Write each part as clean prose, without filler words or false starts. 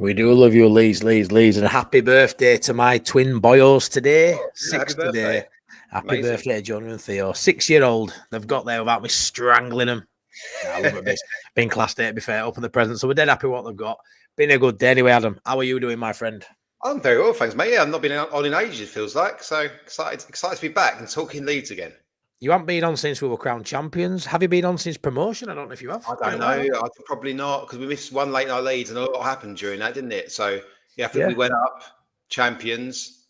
We do love you, Leeds, and happy birthday to my twin boyos today. Oh, Six happy birthday. today. Happy birthday to Jonah and Theo. 6-year-old. They've got there without me strangling them. I love it. It's been class day, to be fair, open the present. So we're dead happy with what they've got. Been a good day anyway, Adam. How are you doing, my friend? I'm very well, thanks, mate. Yeah, I've not been on in ages, it feels like. So excited to be back and talking Leeds again. You haven't been on since we were crowned champions. Have you been on since promotion? I don't know if you have. I don't know. I think probably not, because we missed one late night Leeds and a lot happened during that, didn't it? So, yeah, I think we went up, champions,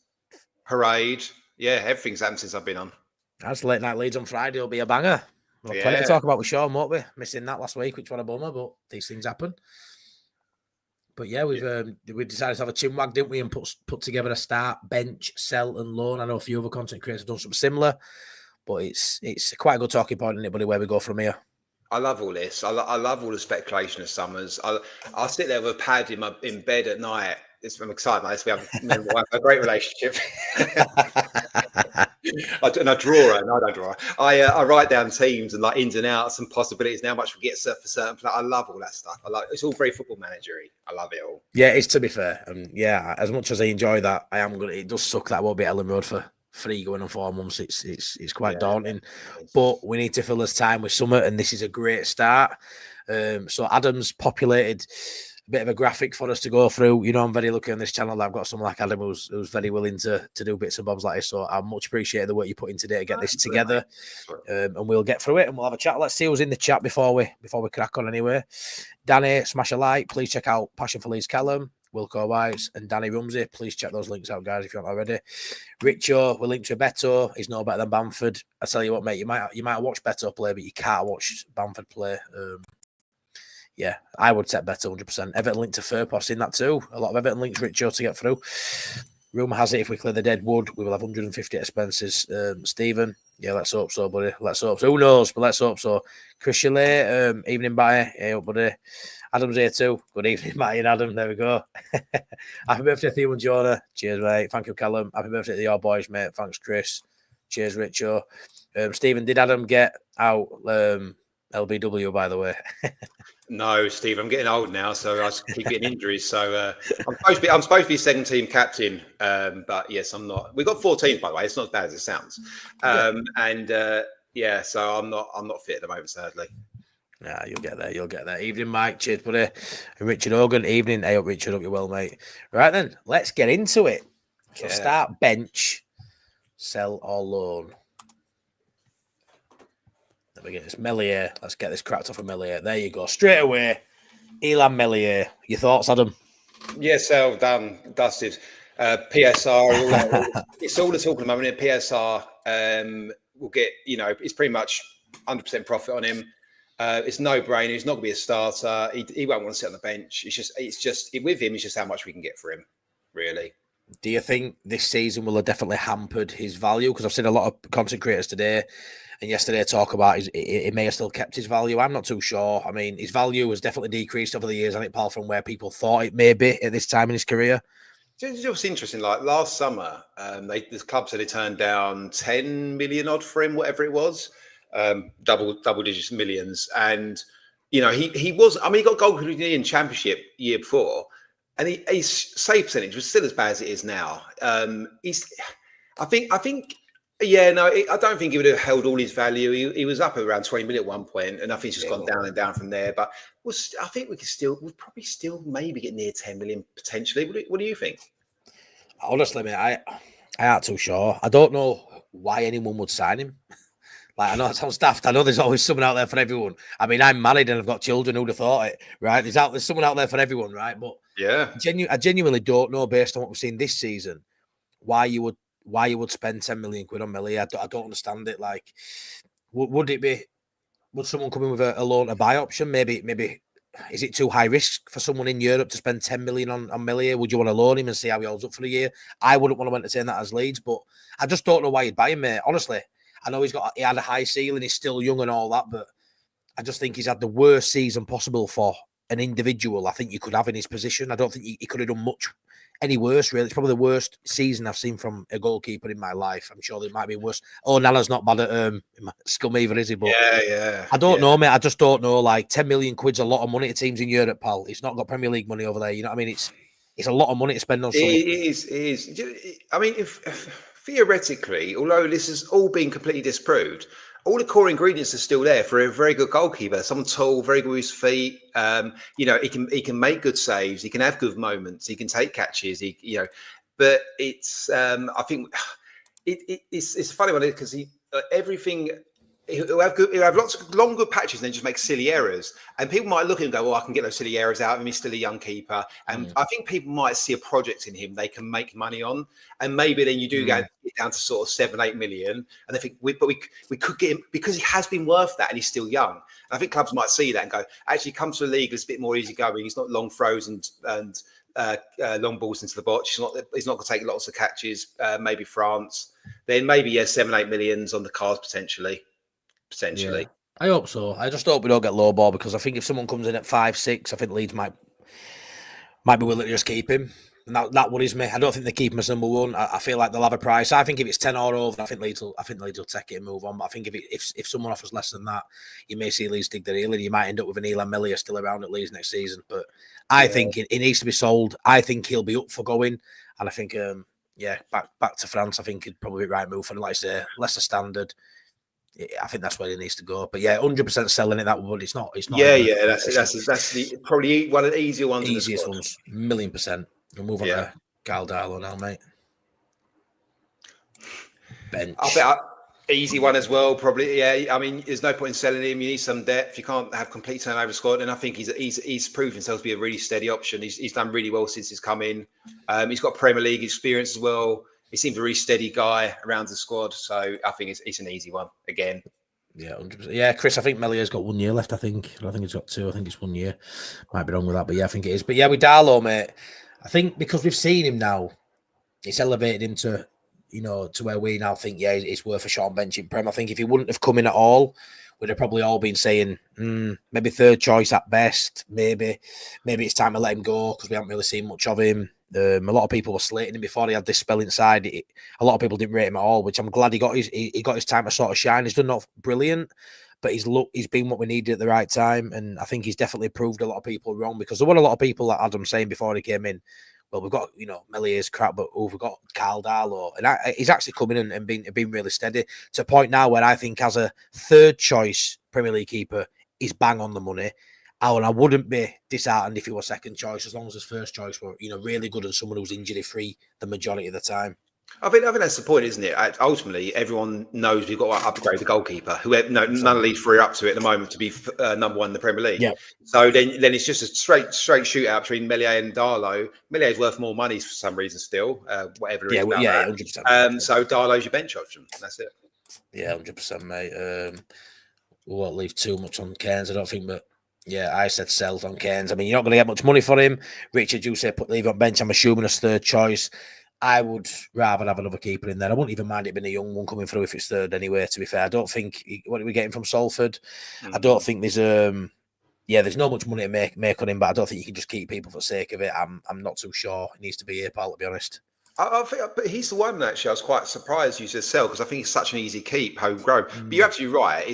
parade. Yeah, everything's happened since I've been on. That's late night Leeds on Friday. It'll be a banger. We'll plenty to talk about with Sean, won't we? Missing that last week, which was a bummer, but these things happen. But yeah, we decided to have a chinwag, didn't we, and put together a start, bench, sell, and loan. I know a few other content creators have done something similar, but it's quite a good talking point, isn't it, buddy, where we go from here? I love all this. I love all the speculation of Summers. I'll sit there with a pad in bed at night. I'm excited about this. We have a great relationship. I draw, and I don't draw. I write down teams and like ins and outs and possibilities and how much we get for certain players. I love all that stuff. It's all very football managery. I love it all. Yeah, it's, to be fair, and yeah, as much as I enjoy that, it does suck that I won't be at Ellen Road for 3 going on 4 months. It's quite daunting, but we need to fill this time with summer, and this is a great start. So Adam's populated a bit of a graphic for us to go through. You know, I'm very lucky on this channel that I've got someone like Adam who's very willing to do bits and bobs like this. So I much appreciate the work you put in today to get this together, and we'll get through it and we'll have a chat. Let's see who's in the chat before we crack on. Anyway, Danny, smash a like. Please check out Passion for Leeds Callum, Wilco Whites, and Danny Rumsey. Please check those links out, guys, if you aren't already. Richo, we're linked to Beto. He's no better than Bamford. I tell you what, mate, you might watch Beto play, but you can't watch Bamford play. Yeah, I would set Beto 100%. Everton linked to Furpos in that too. A lot of Everton links Richo to get through. Rumour has it if we clear the dead wood, we will have 150 expenses. Stephen, yeah, let's hope so, buddy. Let's hope so. Who knows? But let's hope so. Chris Chalet, evening, bye. Hey, up, buddy. Adam's here too. Good evening, Matty and Adam. There we go. Happy birthday, Theo and Jonah. Cheers, mate. Thank you, Callum. Happy birthday to your boys, mate. Thanks, Chris. Cheers, Richo. Stephen, did Adam get out LBW, by the way? No, Steve, I'm getting old now, so I keep getting injuries. So I'm supposed to be second team captain, but yes, I'm not. We've got 14, by the way. It's not as bad as it sounds. Yeah, so I'm not fit at the moment, sadly. Yeah, you'll get there. Evening, Mike. Cheers, buddy. And Richard Hogan. Evening. Hey up, Richard. Hope you're well, mate. Right then, let's get into it. So start, bench, sell or loan. There we go. It's Melier. Let's get this cracked off of Melier. There you go. Straight away. Elan Melier. Your thoughts, Adam? Yeah, sell, done, dusted. PSR. It's all the talk at the moment. PSR will get, it's pretty much 100% profit on him. It's no brainer. He's not going to be a starter. He won't want to sit on the bench. It's just with him. It's just how much we can get for him, really. Do you think this season will have definitely hampered his value? Because I've seen a lot of content creators today and yesterday talk about it may have still kept his value. I'm not too sure. I mean, his value has definitely decreased over the years, I think, Paul, from where people thought it may be at this time in his career. It's just interesting. Like last summer, the club said they turned down 10 million odd for him, whatever it was. Double digits millions, and he was. I mean, he got goalkeeper in Championship year before, and his save percentage was still as bad as it is now. I think. Yeah, no, I don't think he would have held all his value. He was up at around 20 million at one point, and I think it's just gone down and down from there. But I think we'll probably still maybe get near 10 million potentially. What do you think? Honestly, mate, I aren't too sure. I don't know why anyone would sign him. Like, I know it sounds daft. I know there's always someone out there for everyone. I mean, I'm married and I've got children. Who'd have thought it, right? There's someone out there for everyone, right? But yeah, I genuinely don't know, based on what we've seen this season, why you would spend 10 million quid on Millie. I don't understand it. Like, would someone come in with a loan to buy option? Maybe is it too high risk for someone in Europe to spend 10 million on Millie? Would you want to loan him and see how he holds up for a year? I wouldn't want to entertain that as Leeds, but I just don't know why you'd buy him, mate. Honestly, I know he had a high ceiling, he's still young and all that, but I just think he's had the worst season possible for an individual I think you could have in his position. I don't think he could have done much any worse, really. It's probably the worst season I've seen from a goalkeeper in my life. I'm sure there might be worse. Oh, Nala's not bad at scum either, is he? But I don't know, mate. I just don't know. Like 10 million quid's a lot of money to teams in Europe, pal. It's not got Premier League money over there. You know what I mean? It's a lot of money to spend on something. It is. I mean, if theoretically, although this has all been completely disproved, all the core ingredients are still there for a very good goalkeeper. Someone tall, very good with his feet. You know, he can make good saves. He can have good moments. He can take catches. But it's I think it's a funny one because everything. He'll have lots of long good patches and then just make silly errors. And people might look at him and go, well, I can get those silly errors out of him. He's still a young keeper. And I think people might see a project in him they can make money on. And maybe then you do get down to sort of 7-8 million. And they think, we could get him because he has been worth that and he's still young. And I think clubs might see that and go, actually, come to a league that's a bit more easygoing. He's not long throws and long balls into the box. He's not going to take lots of catches, maybe France. Then maybe, 7-8 millions on the cards potentially. Yeah. I hope so. I just hope we don't get low ball because I think if someone comes in at 5-6, I think Leeds might be willing to just keep him. And that worries me. I don't think they keep him as number one. I feel like they'll have a price. I think if it's 10 or over, I think Leeds will take it and move on. But I think if someone offers less than that, you may see Leeds dig their heel and you might end up with an Elan Melia still around at Leeds next season. But I think it needs to be sold. I think he'll be up for going. And I think back to France, I think it'd probably be the right move for him. Like I say, lesser standard. I think that's where he needs to go. But 100% selling it. That would. It's not. That's probably one of the easier ones. Easiest ones, 1,000,000%. We'll move on to Carl Darlow now, mate. Bench. I bet easy one as well. Probably. Yeah. I mean, there's no point in selling him. You need some depth. You can't have complete turnover squad. And I think he's proved himself to be a really steady option. He's done really well since he's come in. He's got Premier League experience as well. He seems a really steady guy around the squad, so I think it's an easy one again. Yeah, 100%. Yeah, Chris, I think Melia's got 1 year left. I don't think he's got 2. I think it's 1 year. Might be wrong with that, but I think it is. But with Darlow, mate, I think because we've seen him now, it's elevated him to where we now think, it's worth a shot on bench in Prem. I think if he wouldn't have come in at all, we'd have probably all been saying, maybe third choice at best. Maybe it's time to let him go because we haven't really seen much of him. A lot of people were slating him before he had this spell inside. A lot of people didn't rate him at all, which I'm glad he got his time to sort of shine. He's done not brilliant, but he's been what we needed at the right time, and I think he's definitely proved a lot of people wrong because there were a lot of people that Adam saying before he came in, well, we've got Melia's crap, but we've got Carl Darlow, and he's actually come in and been really steady to a point now where I think as a third choice Premier League keeper, he's bang on the money. And I wouldn't be disheartened if he was second choice, as long as his first choice were, really good and someone who's injury free the majority of the time. I think that's the point, isn't it? Ultimately, everyone knows we've got to upgrade the goalkeeper. None of these three are up to it at the moment to be number one in the Premier League. Yeah. So then it's just a straight shootout between Melia and Darlow. Melia's worth more money for some reason still, whatever it is. 100%. So Darlow's your bench option. That's it. Yeah, 100%, mate. We won't leave too much on Cairns, I don't think, but. Yeah, I said sell on Cairns. I mean, you're not going to get much money for him. Richard, you say leave on bench. I'm assuming as third choice. I would rather have another keeper in there. I wouldn't even mind it being a young one coming through if it's third anyway, to be fair. I don't think, what are we getting from Salford? I don't think there's there's not much money to make on him, but I don't think you can just keep people for the sake of it. I'm not too sure. He needs to be here, pal, to be honest. I think, but he's the one actually. I was quite surprised you said sell because I think he's such an easy keep, homegrown. But you're absolutely right.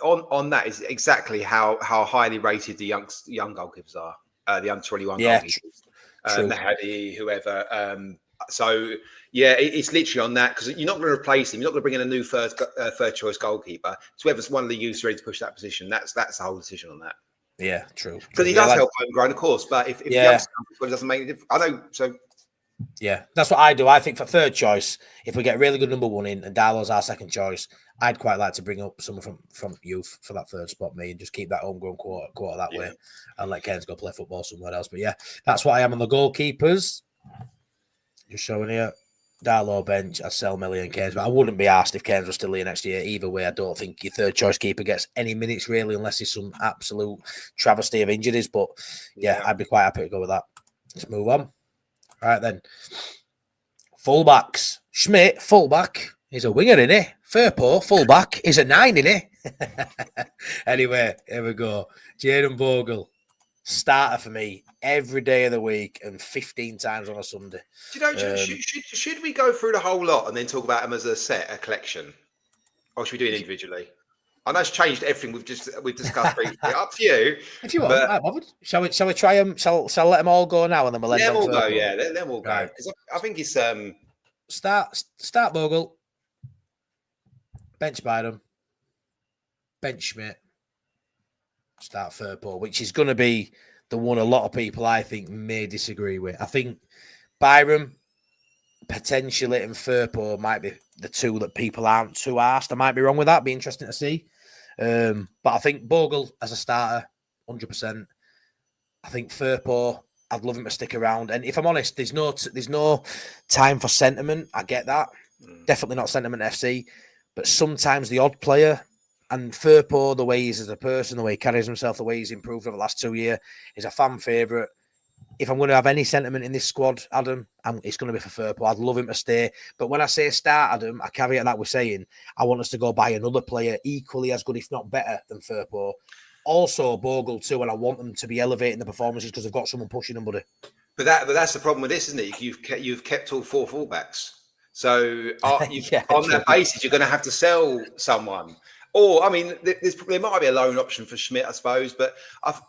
On that is exactly how highly rated the young goalkeepers are. The under 21 goalkeepers, Mahadi, whoever. It's literally on that because you're not going to replace him. You're not going to bring in a new third choice goalkeeper. So whoever's one of the youths ready to push that position, that's the whole decision on that. Yeah, true. Because he does help homegrown, of course. But if the youngster comes, it doesn't make any difference. I know. So. Yeah, that's what I do. I think for third choice, if we get a really good number one in and Darlow's our second choice, I'd quite like to bring up someone from youth for that third spot, me, and just keep that homegrown quarter that way and let Cairns go play football somewhere else. But that's what I am on the goalkeepers. Just showing here. Darlow bench, I'd sell Melia and Cairns, but I wouldn't be asked if Cairns was still here next year. Either way, I don't think your third choice keeper gets any minutes really, unless it's some absolute travesty of injuries. But I'd be quite happy to go with that. Let's move on. Right then, fullbacks. Schmidt, fullback, is a winger, innit? Firpo, fullback, is a 9, innit? Anyway, here we go. Jadon Bogle, starter for me every day of the week and 15 times on a Sunday. Do you know, should we go through the whole lot and then talk about them as a set, a collection? Or should we do it individually? I know it's changed everything we've discussed briefly. Up to you. If you want, I'm bothered. Shall we try them? Shall I let them all go now and then we'll end let them on all go, Firpo? yeah. Let them all go. Because I think it's start Bogle, bench Byram, bench Schmidt, start Firpo, which is going to be the one a lot of people I think may disagree with. I think Byram potentially and Firpo might be the two that people aren't too arsed. I might be wrong with that. Be interesting to see. But I think Bogle as a starter, 100%. I think Firpo, I'd love him to stick around. And if I'm honest, there's no time for sentiment. I get that. Definitely not sentiment FC. But sometimes the odd player, and Firpo, the way he is as a person, the way he carries himself, the way he's improved over the last 2 years, is a fan favourite. If I'm going to have any sentiment in this squad, Adam, it's going to be for Firpo. I'd love him to stay. But when I say start, Adam, I caveat that with saying I want us to go buy another player equally as good, if not better, than Firpo. Also, Bogle too, and I want them to be elevating the performances because they've got someone pushing them, buddy. But that's the problem with this, isn't it? You've kept all 4 fullbacks. So on that basis, you're going to have to sell someone. Or, I mean, there might be a loan option for Schmidt, I suppose. But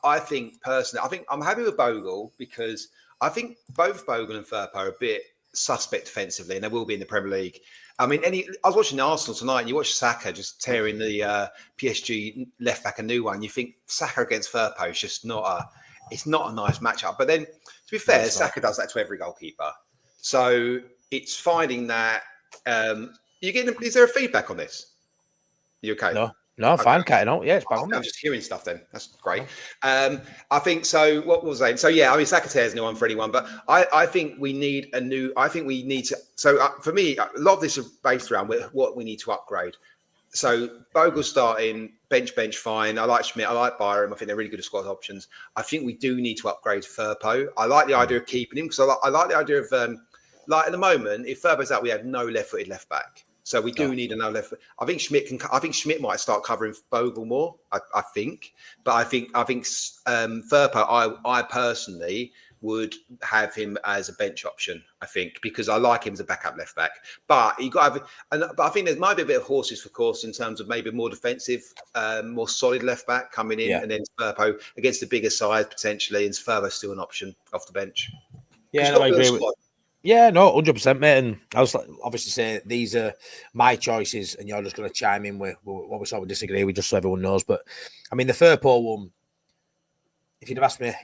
I think, personally, I'm happy with Bogle because I think both Bogle and Firpo are a bit suspect defensively, and they will be in the Premier League. I mean, I was watching Arsenal tonight, and you watch Saka just tearing the PSG left back a new one. You think Saka against Firpo is just not a nice matchup. But then, to be fair, Saka does that to every goalkeeper. So it's finding that. Is there a feedback on this? You okay? No, I'm fine, Cat. No, yeah, it's bang on. I'm just hearing stuff then. That's great. I think so. What was I saying? So, yeah, I mean, Saka tears no one for anyone, but I think we need to. So, for me, a lot of this is based around what we need to upgrade. So, Bogle starting, bench, fine. I like Schmidt. I like Byram. I think they're really good at squad options. I think we do need to upgrade Firpo. I like the idea of keeping him because I like the idea of, like at the moment, if Firpo's out, we have no left-footed left back. So we do need another left. I think Schmidt might start covering Bogle more. I think, but I think Firpo. I personally would have him as a bench option. I think because I like him as a backup left back. But you got to have, but I think there might be a bit of horses for course in terms of maybe more defensive, more solid left back coming in, and then Firpo against the bigger side potentially, and Firpo still an option off the bench. Yeah, I agree with. Yeah, no, 100%, mate. And I was obviously say these are my choices, and you're just going to chime in with what we sort of disagree with, just so everyone knows. But I mean, the Firpo one, if you'd have asked me,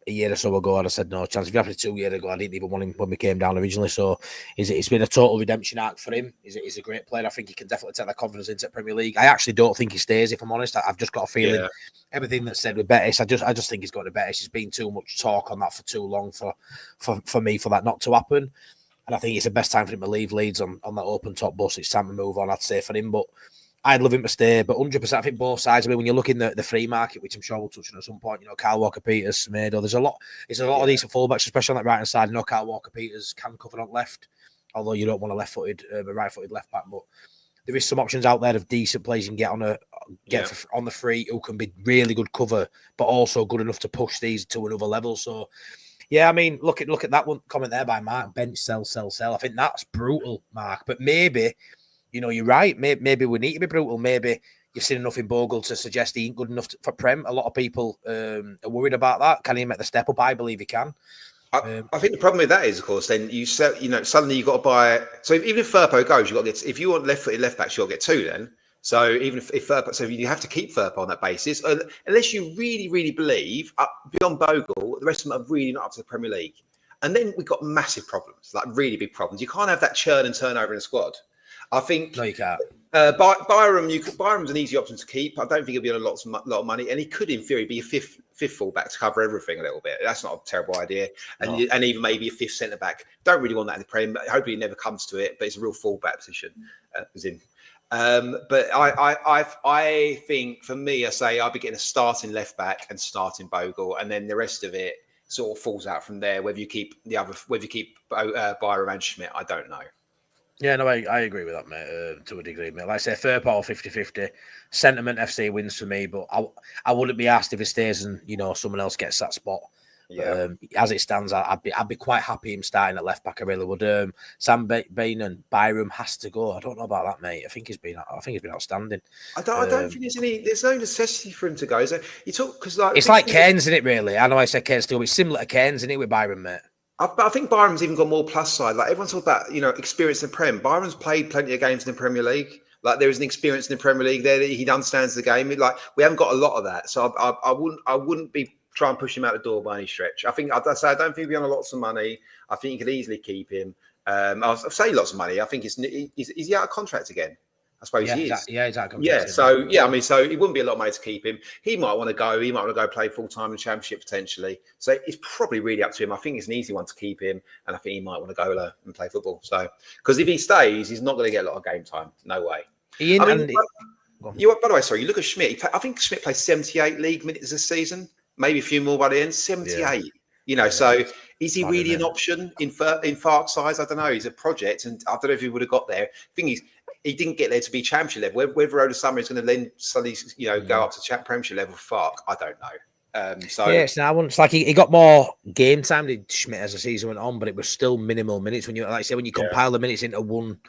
a year or so ago, I'd have said no chance. If you asked me 2 years ago, I didn't even want him when we came down originally. So it's been a total redemption arc for him. He's a great player. I think he can definitely take that confidence into the Premier League. I actually don't think he stays, if I'm honest. I've just got a feeling everything that's said with Betis, I just think he's got to Betis. There's been too much talk on that for too long for me for that not to happen. And I think it's the best time for him to leave Leeds on that open top bus. It's time to move on, I'd say, for him. But I'd love him to stay, but 100%. I think both sides. I mean, when you look in the free market, which I'm sure we'll touch on at some point, Kyle Walker-Peters, Semedo, there's a lot of decent fullbacks, especially on that right hand side. Kyle Walker-Peters can cover on left, although you don't want a right-footed left back. But there is some options out there of decent players you can get on the free who can be really good cover, but also good enough to push these to another level. So, yeah, I mean, look at that one comment there by Mark. Bench, sell. I think that's brutal, Mark. But maybe. You're right. Maybe we need to be brutal. Maybe you've seen enough in Bogle to suggest he ain't good enough for Prem. A lot of people are worried about that. Can he make the step up? I believe he can. I think the problem with that is, of course, then you sell. Suddenly you've got to buy. So even if Firpo goes, you've got to get. If you want left-footed left backs, you've got to get 2 then. So even if Firpo, so you have to keep Firpo on that basis, unless you really, really believe beyond Bogle, the rest of them are really not up to the Premier League. And then we've got massive problems, like really big problems. You can't have that churn and turnover in a squad. I think no, you can't. Byram's an easy option to keep. I don't think he'll be on a lot of money, and he could, in theory, be a fifth fullback to cover everything a little bit. That's not a terrible idea, and even maybe a fifth centre back. Don't really want that in the Prem. Hopefully, it never comes to it. But it's a real fullback position. But I think for me, I say I'll be getting a starting left back and starting Bogle, and then the rest of it sort of falls out from there. Whether you keep Byram and Schmidt, I don't know. Yeah, no, I agree with that, mate, to a degree, mate. Like I say, fair ball 50-50. Sentiment FC wins for me, but I wouldn't be asked if it stays and, someone else gets that spot. Yeah. As it stands, I'd be quite happy him starting at left back. I really would. Sam Bain and Byram has to go. I don't know about that, mate. I think he's been outstanding. I don't think there's no necessity for him to go. Is there? You talk because It's like Cairns, isn't it? Really, I know I said Cairns still, but it's similar to Cairns, isn't it, with Byram, mate? But I think Byram's even got more plus side. Like everyone's talking about, experience in the Prem. Byram's played plenty of games in the Premier League. Like there is an experience in the Premier League there that he understands the game. Like we haven't got a lot of that, so I wouldn't be trying to push him out the door by any stretch. I think I don't think he'll be on lots of money. I think you could easily keep him. I'll say lots of money. I think is he out of contract again? I suppose he is. He's out of contract. Yeah, so it wouldn't be a lot of money to keep him. He might want to go. He might want to go play full time in the Championship potentially. So it's probably really up to him. I think it's an easy one to keep him, and I think he might want to go and play football. So because if he stays, he's not going to get a lot of game time. No way. By the way, sorry. You look at Schmidt. I think Schmidt played 78 league minutes this season. Maybe a few more by the end. 78. Yeah. So is he really an option in Fark's size? I don't know. He's a project, and I don't know if he would have got there. The thing is, he didn't get there to be Championship level. Whether over summer is going to then suddenly, go up to Premiership level for Fark, I don't know. It's like he got more game time did Schmidt as the season went on, but it was still minimal minutes. When you compile the minutes into one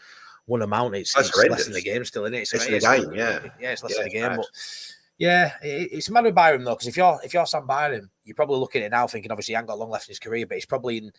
amount, it's less than the game still, isn't it? It's less than the game, it's less than the game, but. Yeah, it's a matter of Byram though, because if you're Sam Byram, you're probably looking at it now thinking obviously he hasn't got long left in his career, but he's probably in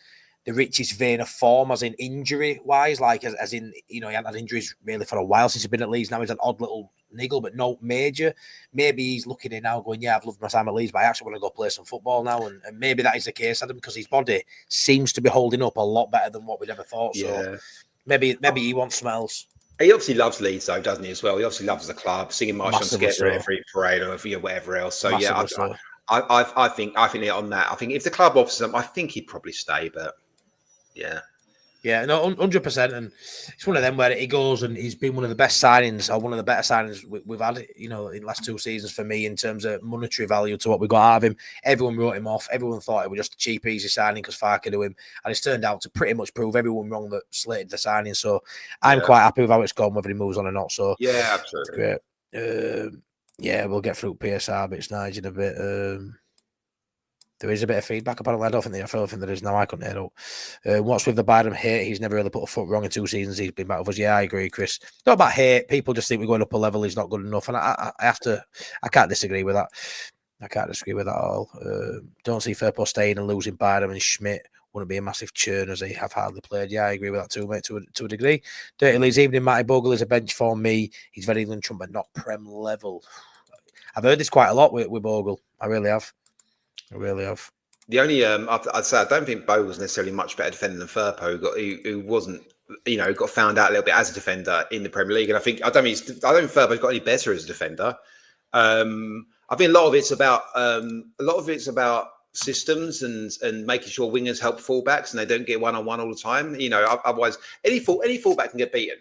the richest vein of form, as in injury wise, like as in he hadn't had injuries really for a while since he's been at Leeds. Now he's an odd little niggle, but no major. Maybe he's looking at now going, I've loved my time at Leeds, but I actually want to go play some football now, and maybe that is the case, Adam, because his body seems to be holding up a lot better than what we'd ever thought. So maybe he wants something else. He obviously loves Leeds, though, doesn't he? As well, he obviously loves the club, singing March on Together every parade or whatever else. So I think on that, I think if the club offers him, I think he'd probably stay. But yeah, no, 100%, and it's one of them where he goes and he's been one of the best signings, or one of the better signings we've had, in the last 2 seasons for me in terms of monetary value to what we got out of him. Everyone wrote him off. Everyone thought it was just a cheap, easy signing because Farke knew him, and it's turned out to pretty much prove everyone wrong that slated the signing. So I'm quite happy with how it's gone, whether he moves on or not. So yeah, absolutely. Great. We'll get through PSR bits now in a bit. There is a bit of feedback, apparently. I don't think there is now. I couldn't hear it. What's with the Byram hate? He's never really put a foot wrong in 2 seasons. He's been back with us. Yeah, I agree, Chris. Not about hate. People just think we're going up a level. He's not good enough. And I can't disagree with that. I can't disagree with that at all. Don't see Firpo staying and losing Byram and Schmidt. Wouldn't be a massive churn as they have hardly played. Yeah, I agree with that too, mate, to a degree. Dirty Leeds evening, Matty Bogle is a bench for me. He's very England trump, but not Prem level. I've heard this quite a lot with Bogle. I really have. The only I'd say I don't think Bogle's necessarily much better defender than Firpo, who wasn't, got found out a little bit as a defender in the Premier League, and I don't think Firpo's got any better as a defender. I think a lot of it's about systems and making sure wingers help fullbacks and they don't get one-on-one all the time. Otherwise any fullback can get beaten.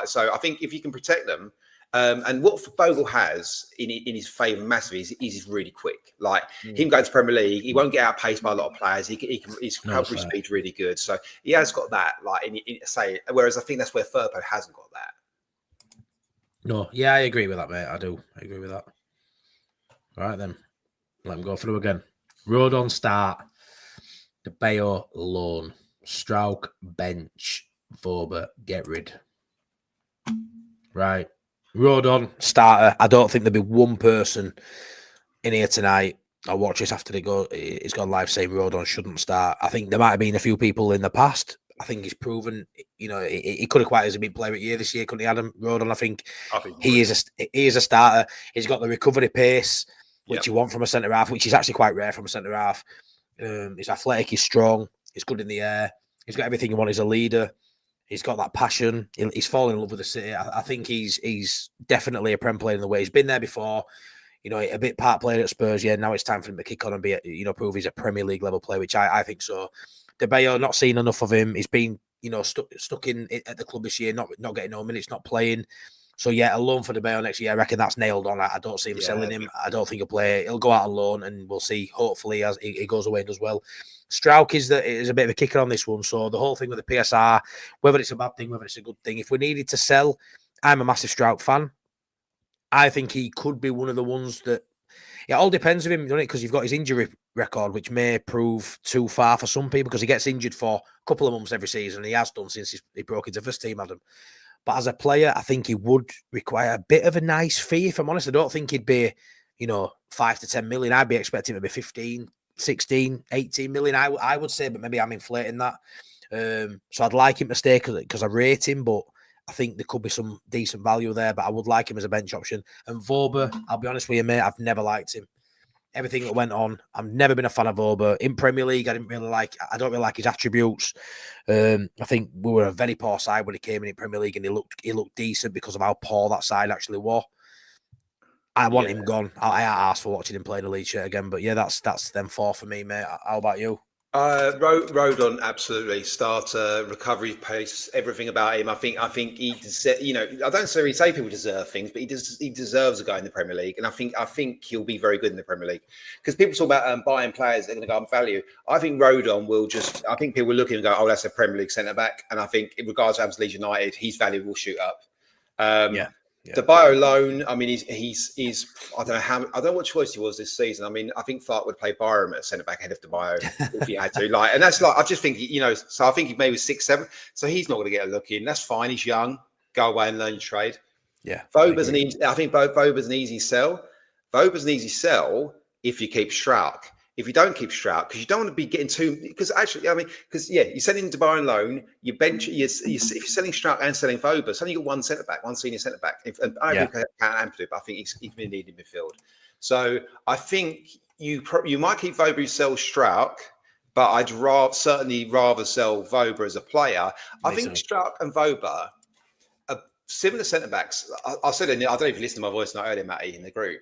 So I think if you can protect them. And what Bogle has in his favour massively is he's really quick. Like him going to Premier League, he won't get outpaced by a lot of players. His recovery speed's really good, so he has got that. Whereas I think that's where Firpo hasn't got that. No, yeah, I agree with that, mate. I do. I agree with that. All right then, let him go through again. Rodon start, De Bayo loan, Strauch bench, Voba get rid. Right. Rodon starter. I don't think there'll be one person in here tonight. I'll watch this after it's gone live saying Rodon shouldn't start. I think there might have been a few people in the past. I think he's proven, he could have quite easily been player of the year this year, couldn't he, Adam? Rodon, I think he is a starter. He's got the recovery pace, which you want from a centre half, which is actually quite rare from a centre half. He's athletic, he's strong, he's good in the air, he's got everything you want as a leader. He's got that passion. He's fallen in love with the city. I think he's definitely a Prem player in the way. He's been there before, a bit part player at Spurs. Yeah, now it's time for him to kick on and be, prove he's a Premier League level player, which I think so. De Bayo, not seen enough of him. He's been, stuck in at the club this year, not getting no minutes, not playing. So yeah, a loan for De Bayo next year. I reckon that's nailed on. I don't see him selling him. I don't think he'll play. He'll go out on loan, and we'll see. Hopefully, as he goes away and does well. Strauch is a bit of a kicker on this one. So the whole thing with the PSR, whether it's a bad thing, whether it's a good thing, if we needed to sell, I'm a massive Strauch fan. I think he could be one of the ones that. It all depends on him, doesn't it? Because you've got his injury record, which may prove too far for some people because he gets injured for a couple of months every season. And he has done since he broke into first team, Adam. But as a player, I think he would require a bit of a nice fee. If I'm honest, I don't think he'd be, 5 to 10 million. I'd be expecting him to be 15, 16, 18 million. I would say, but maybe I'm inflating that. So I'd like him to stay because I rate him, but I think there could be some decent value there, but I would like him as a bench option. And Voba, I'll be honest with you, mate, I've never liked him. Everything that went on, I've never been a fan of Voba. In Premier League, I don't really like his attributes. I think we were a very poor side when he came in Premier League, and he looked decent because of how poor that side actually was. I want him gone. I asked for watching him play in the league shirt again, but yeah, that's them four for me, mate. How about you? Rodon, absolutely. Starter, recovery pace, everything about him. I think he deserves, I don't necessarily say people deserve things, but he deserves a guy in the Premier League. And I think he'll be very good in the Premier League. Because people talk about buying players, they're going to go on value. I think Rodon I think people will look at him and go, oh, that's a Premier League centre-back. And I think in regards to Leeds United, his value will shoot up. The Bio loan, I mean, he's I don't know what choice he was this season. I mean, I think Clark would play Byram at centre back ahead of De Bio if he had to. And that's I just think so I think he maybe 6, 7. So he's not going to get a look in. That's fine. He's young. Go away and learn your trade. Yeah, Voba's I think Voba's an easy sell. Voba's an easy sell if you keep Strauch. If you don't keep Strauch, because you don't want to be getting too, because actually, I mean, you're sending De Bayo on loan, if you're selling Strauch and selling Voba, suddenly you've got one centre back, one senior centre back. I agree with Ampadu, but I think he's going to need in midfield. So I think you might keep Voba, sell Strauch, but I'd certainly rather sell Voba as a player. I think Strauch and Voba are similar centre backs. I said, I don't know if you listened to my voice not earlier, Matty, in the group.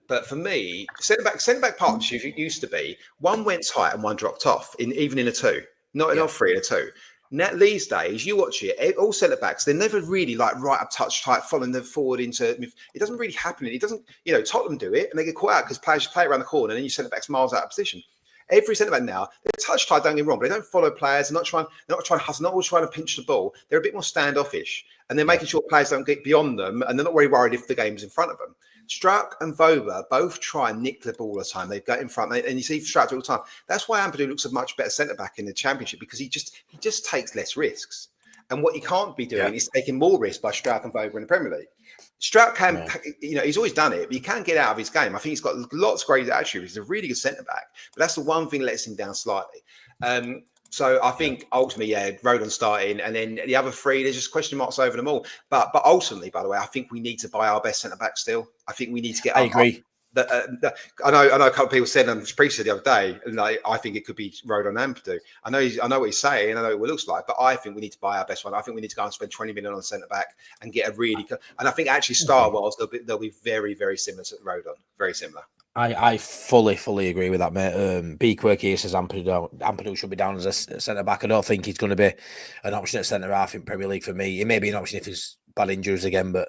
But for me, centre back partnership used to be one went tight and one dropped off, even in a two, not 3 in a 2. Now these days, you watch it, all centre backs, they're never really like right up touch tight, following them forward into. It doesn't really happen. It doesn't, Tottenham do it and they get caught out because players just play around the corner and then you centre backs miles out of position. Every centre back now, they're touch tight, don't get me wrong, but they don't follow players. They're not trying to hustle, not always trying to pinch the ball. They're a bit more standoffish and they're making sure players don't get beyond them and they're not really worried if the game's in front of them. Strauch and Voba both try and nick the ball all the time. They go in front, and you see Strauch all the time. That's why Ampadu looks a much better centre back in the Championship because he just takes less risks. And what he can't be doing is taking more risks by Strauch and Voba in the Premier League. Strauch can, he's always done it, but he can get out of his game. I think he's got lots of great attributes. He's a really good centre back, but that's the one thing that lets him down slightly. So I think ultimately, Rodon starting, and then the other 3, there's just question marks over them all. But ultimately, by the way, I think we need to buy our best centre back still. I think we need to get. I agree. I know a couple of people said on Preacher the other day, and I think it could be Rodon Ampadu. I know what he's saying. I know what it looks like, but I think we need to buy our best one. I think we need to go and spend 20 million on centre back and get a really. And I think actually Star Wars they'll be very, very similar to Rodon. Very similar. I fully agree with that, mate. B Quirky here says Ampadu should be down as a centre back. I don't think he's going to be an option at centre half in Premier League for me. It may be an option if he's bad injuries again, but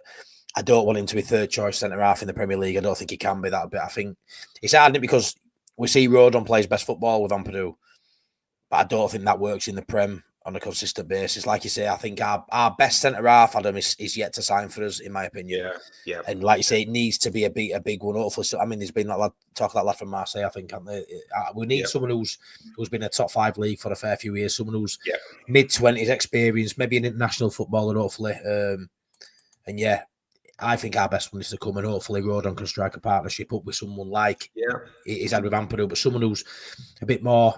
I don't want him to be third choice centre half in the Premier League. I don't think he can be that. But I think it's hard because we see Rodon plays best football with Ampadu, but I don't think that works in the Prem on a consistent basis. Like you say, I think our best centre half, Adam, is yet to sign for us, in my opinion. Yeah. And like you say, it needs to be a big one. Hopefully, so I mean, there's been that lad from Marseille, I think. We need someone who's been in a top 5 league for a fair few years, someone who's mid-20s experience, maybe an international footballer, hopefully. I think our best one is to come, and hopefully Rodon can strike a partnership up with someone like he's had with Ampadu, but someone who's a bit more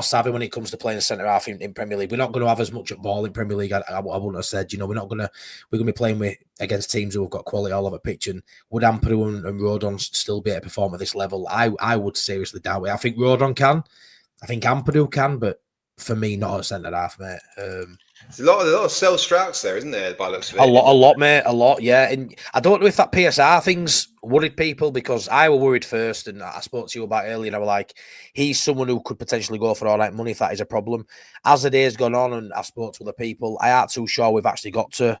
savvy when it comes to playing a centre half in Premier League. We're not going to have as much at ball in Premier League. I wouldn't have said. We're going to be playing against teams who have got quality all over pitch. And would Ampadu and Rodon still be able to perform at this level? I would seriously doubt it. I think Rodon can. I think Ampadu can, but for me, not at centre half, mate. There's a lot of sell Strauchs there, isn't there? By the looks of it, a lot, mate, a lot. Yeah, and I don't know if that PSR thing's worried people, because I were worried first, and I spoke to you about earlier. And I was like, he's someone who could potentially go for all right money if that is a problem. As the day's gone on, and I spoke to other people, I aren't too sure we've actually got to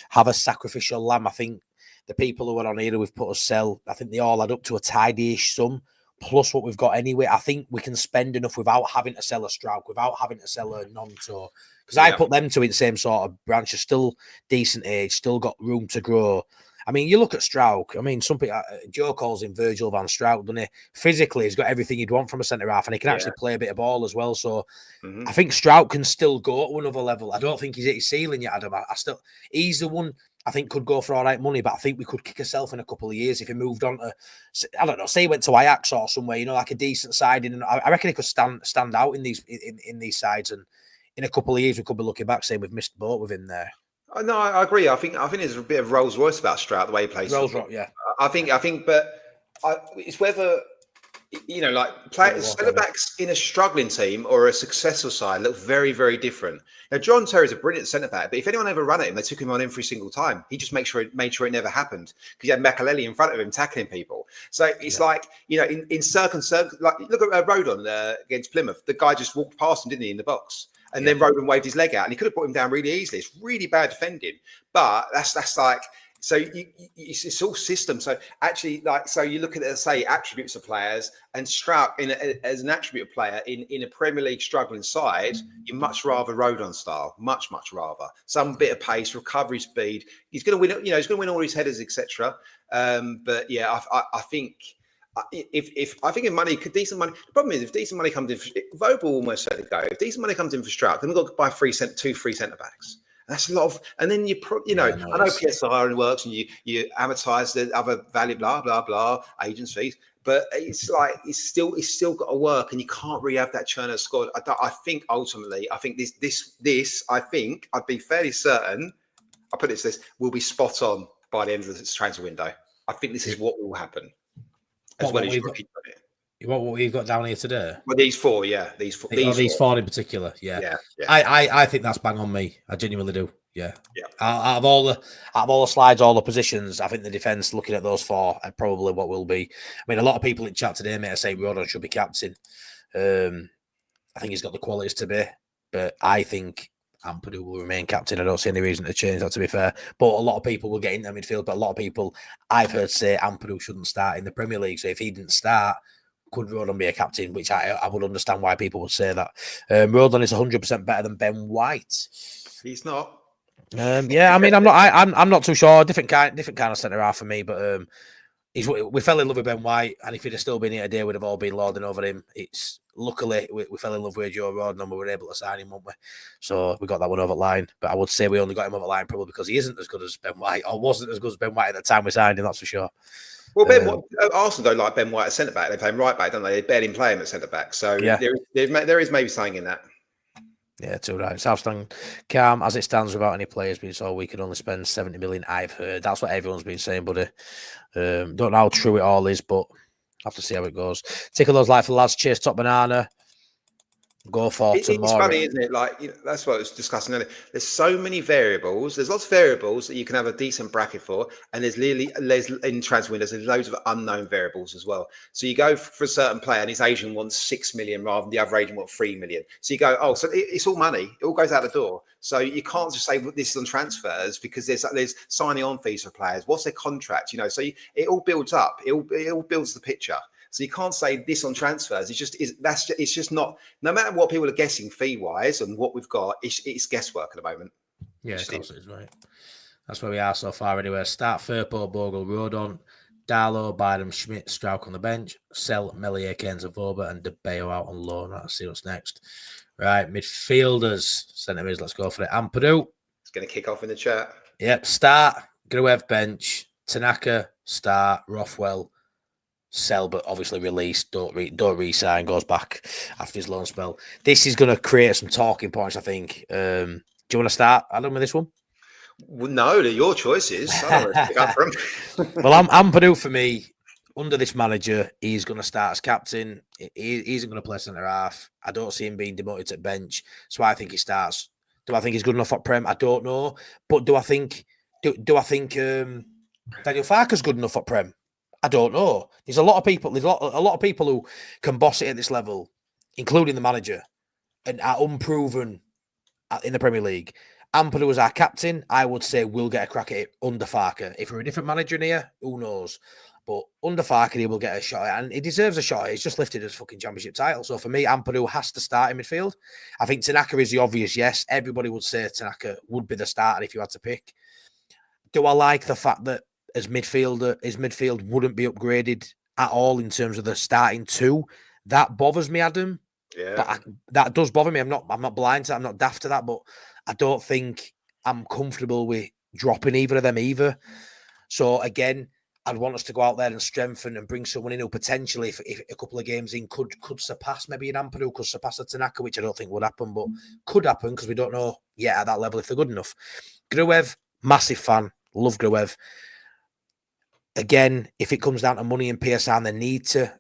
have a sacrificial lamb. I think the people who are on here who we've put us sell, I think they all add up to a tidy-ish sum, plus what we've got anyway. I think we can spend enough without having to sell a Strauch, without having to sell a Nonto. Because I put them two in the same sort of branch. Are still decent age, still got room to grow. I mean, you look at Strauch. I mean, some people, Joe calls him Virgil van Strauch, doesn't he? Physically, he's got everything you'd want from a centre half, and he can actually play a bit of ball as well. So I think Strauch can still go to another level. I don't think he's hit his ceiling yet, Adam. He's the one I think could go for all right money, but I think we could kick ourselves in a couple of years if he moved on to, I don't know, say he went to Ajax or somewhere, like a decent side. And I reckon he could stand out in these sides, and in a couple of years, we could be looking back saying we've missed the boat with him there. No, I agree. I think there's a bit of Rolls Royce about Stroud, the way he plays. Rolls Royce, yeah. I think, but it's whether centre backs in a struggling team or a successful side look very, very different. Now, John Terry's a brilliant centre back, but if anyone ever ran at him, they took him on every single time. He just made sure it never happened, because he had Makaleli in front of him tackling people. So it's like, in certain like look at Rodon against Plymouth. The guy just walked past him, didn't he, in the box? And then Rodon waved his leg out, and he could have brought him down really easily. It's really bad defending, but that's like, so it's all system. So actually, so you look at it, say, attributes of players, and Strauch as an attribute of player in a Premier League struggling side, you much rather Rodon style, much rather some bit of pace, recovery speed. He's going to win. He's going to win all his headers, etc. But yeah, I think. If decent money, the problem is if decent money comes in, Vogel almost said to go. If decent money comes in for Strauch, then we've got to buy two free centre backs. That's a lot of, and then I know PSR works, and you amortize the other value, blah blah blah, agents fees, but it's like it's still got to work, and you can't really have that churn of squad. I think ultimately, I think this, I think I'd be fairly certain. I put it to this: will be spot on by the end of the transfer window. I think this is what will happen. What we've got down here today? Well, these four in particular, yeah. I think that's bang on me. I genuinely do. Yeah. Out of all the slides, all the positions, I think the defence, looking at those four, are probably what will be. I mean, a lot of people in chat today may say Rodon should be captain. I think he's got the qualities to be, but I think Ampadu will remain captain. I don't see any reason to change that, to be fair. But a lot of people will get into midfield. But a lot of people I've heard say Ampadu shouldn't start in the Premier League. So if he didn't start, could Rodon be a captain? Which I would understand why people would say that. Rodon is 100% better than Ben White. He's not. Yeah, I mean, I'm not too sure. Different kind of centre half for me. But we fell in love with Ben White, and if he'd have still been here today, we'd have all been lording over him. Luckily, we fell in love with Joe Rodon, and we were able to sign him, weren't we? So we got that one over the line. But I would say we only got him over the line probably because he isn't as good as Ben White, or wasn't as good as Ben White at the time we signed him, that's for sure. Well, Arsenal don't like Ben White at centre back. They play him right back, don't they? They barely play him at centre back. So there is maybe something in that. Yeah, too right. Southstand calm as it stands without any players being sold. We could only spend 70 million. I've heard that's what everyone's been saying, buddy. Don't know how true it all is, but have to see how it goes. Tickle those like for the lads. Chase Top Banana. Go for tomorrow. It's funny, isn't it? Like, that's what I was discussing earlier. There's so many variables. There's lots of variables that you can have a decent bracket for, and there's in transfer windows, there's loads of unknown variables as well. So you go for a certain player, and his agent wants 6 million rather than the other agent wants 3 million. So you go, so it's all money. It all goes out the door. So you can't just say this is on transfers, because there's signing on fees for players. What's their contract? So it all builds up. It all builds the picture. So you can't say this on transfers. It's just not. No matter what people are guessing fee wise and what we've got, it's guesswork at the moment. Yeah, of course it is, right. That's where we are so far. Anyway, start Firpo, Bogle, Rodon, Darlow, Bynum, Schmidt, Strauch on the bench. Sell Melier, Kenzavoba, and De Bayo out on loan. Let's see what's next. Right, midfielders, centre mids. Let's go for it. Ampadu. It's going to kick off in the chat. Yep. Start. Gruev bench. Tanaka. Start. Rothwell. Sell, but obviously release. Don't re-sign. Goes back after his loan spell. This is going to create some talking points, I think. Do you want to start, Adam, with this one? Well, no, they're your choices. I don't want to pick up from. Well, Ampadu for me. under this manager, he's going to start as captain. He isn't going to play centre half. I don't see him being demoted to bench. So I think he starts. Do I think he's good enough for Prem? I don't know. But do I think Daniel Farker's good enough for Prem? I don't know. There's a lot of people. There's a lot of people who can boss it at this level, including the manager, and are unproven in the Premier League. Ampadu as our captain, I would say we'll get a crack at it under Farker. If we're a different manager in here, who knows? But under Farker, he will get a shot at it, and he deserves a shot. He's just lifted his fucking championship title. So for me, Ampadu has to start in midfield. I think Tanaka is the obvious yes. Everybody would say Tanaka would be the starter if you had to pick. Do I like the fact that his midfield wouldn't be upgraded at all in terms of the starting two? That bothers me, Adam. Yeah, but that does bother me. I'm not blind to that. I'm not daft to that, but I don't think I'm comfortable with dropping either of them either. So again, I'd want us to go out there and strengthen and bring someone in who potentially, if a couple of games in, could surpass maybe an Ampadu, could surpass a Tanaka, which I don't think would happen, but could happen because we don't know yet at that level if they're good enough. Gruev, massive fan, love Gruev. Again, if it comes down to money and PSR and they need to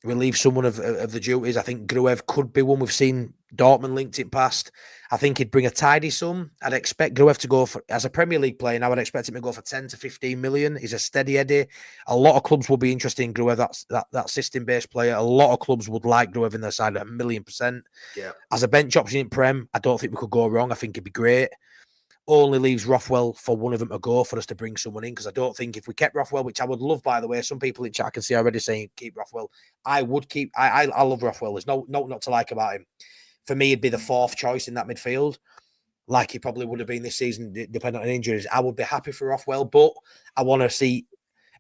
relieve someone of the duties, I think Gruev could be one. We've seen Dortmund linked it past. I think he'd bring a tidy sum. I'd expect Gruev to go for, as a Premier League player now, I'd expect him to go for 10 to 15 million. He's a steady Eddie. A lot of clubs will be interested in Gruev, that system-based player. A lot of clubs would like Gruev in their side at 1,000,000%. Yeah. As a bench option in Prem, I don't think we could go wrong. I think it'd be great. Only leaves Rothwell for one of them to go for us to bring someone in, because I don't think if we kept Rothwell, which I would love, by the way, some people in chat I can see already saying keep Rothwell. I would keep. I love Rothwell. There's no not to like about him. For me, he'd be the fourth choice in that midfield, like he probably would have been this season, depending on injuries. I would be happy for Rothwell, but I want to see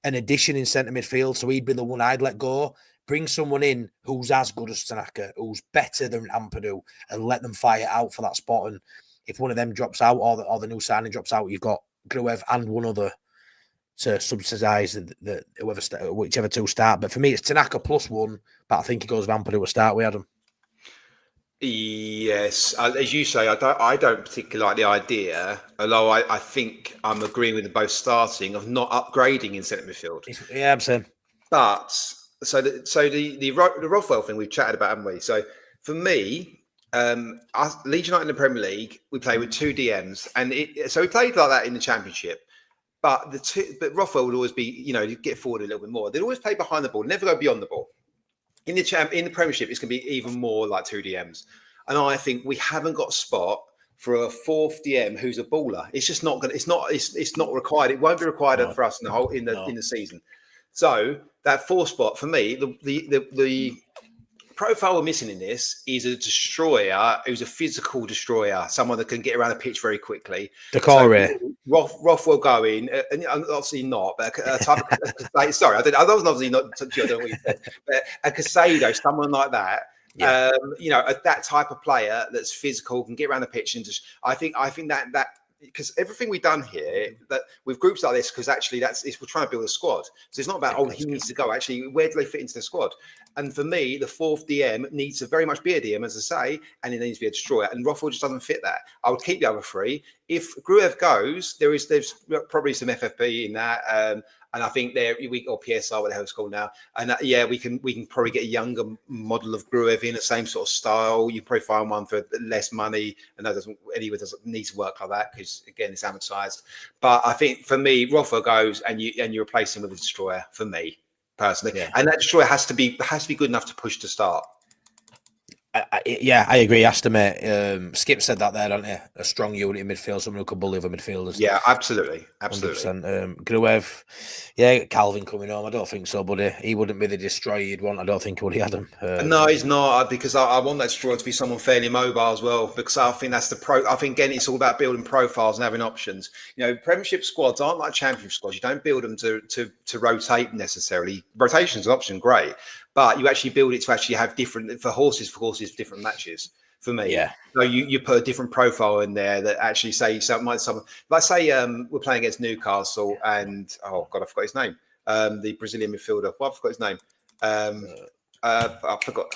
an addition in centre midfield, so he'd be the one I'd let go. Bring someone in who's as good as Tanaka, who's better than Ampadu, and let them fight it out for that spot. And if one of them drops out or the new signing drops out, you've got Gruev and one other to subsidise whichever two start. But for me, it's Tanaka plus one. But I think he goes with Ampadu to start with, Adam. Yes, as you say, I don't particularly like the idea. Although I think I'm agreeing with them both starting of not upgrading in centre midfield. Yeah, I'm saying. But the Rothwell thing we've chatted about, haven't we? So for me, Leeds United in the Premier League, we play with two DMs, and so we played like that in the Championship. But Rothwell would always be, get forward a little bit more. They'd always play behind the ball, never go beyond the ball. In the Premiership, it's going to be even more like two DMs, and I think we haven't got a spot for a fourth DM who's a baller. It's just not going. It's not required. It won't be required for us in the season. So that fourth spot for me, the profile we're missing in this is a destroyer who's a physical destroyer, someone that can get around the pitch very quickly. Decore. Rothwell going, and obviously not, but a type of, sorry, I was obviously not, I don't know what you said, but a Casado, someone like that. Yeah. That type of player that's physical, can get around the pitch, and just I think that because everything we've done here that with groups like this, because actually we're trying to build a squad. So it's not about he needs to go. Actually, where do they fit into the squad? And for me, the fourth DM needs to very much be a DM, as I say, and it needs to be a destroyer. And Rothwell just doesn't fit that. I would keep the other three. If Gruev goes, there's probably some FFP in that. And I think or PSR, what the hell it's called now. And we can probably get a younger model of Gruev in the same sort of style. You probably find one for less money, and that doesn't need to work like that because again it's amortized. But I think for me, Rothwell goes and you replace him with a destroyer for me personally, and that destroyer has to be good enough to push to start. I agree, Aston, mate. Skip said that there, don't you? A strong unit in midfield, someone who can bully other midfielders. Yeah, absolutely. 100%. Gruev, Calvin coming home. I don't think so, buddy. He wouldn't be the destroyer you'd want. I don't think, would he, Adam? No, he's not, because I want that destroyer to be someone fairly mobile as well, because I think that's I think, again, it's all about building profiles and having options. Premiership squads aren't like Championship squads. You don't build them to rotate necessarily. Rotation's an option, great. But you actually build it to actually have different, for horses, different matches for me. Yeah. So you put a different profile in there that actually say, let's say we're playing against Newcastle and, oh God, I forgot his name. The Brazilian midfielder. Well, I forgot his name. I forgot.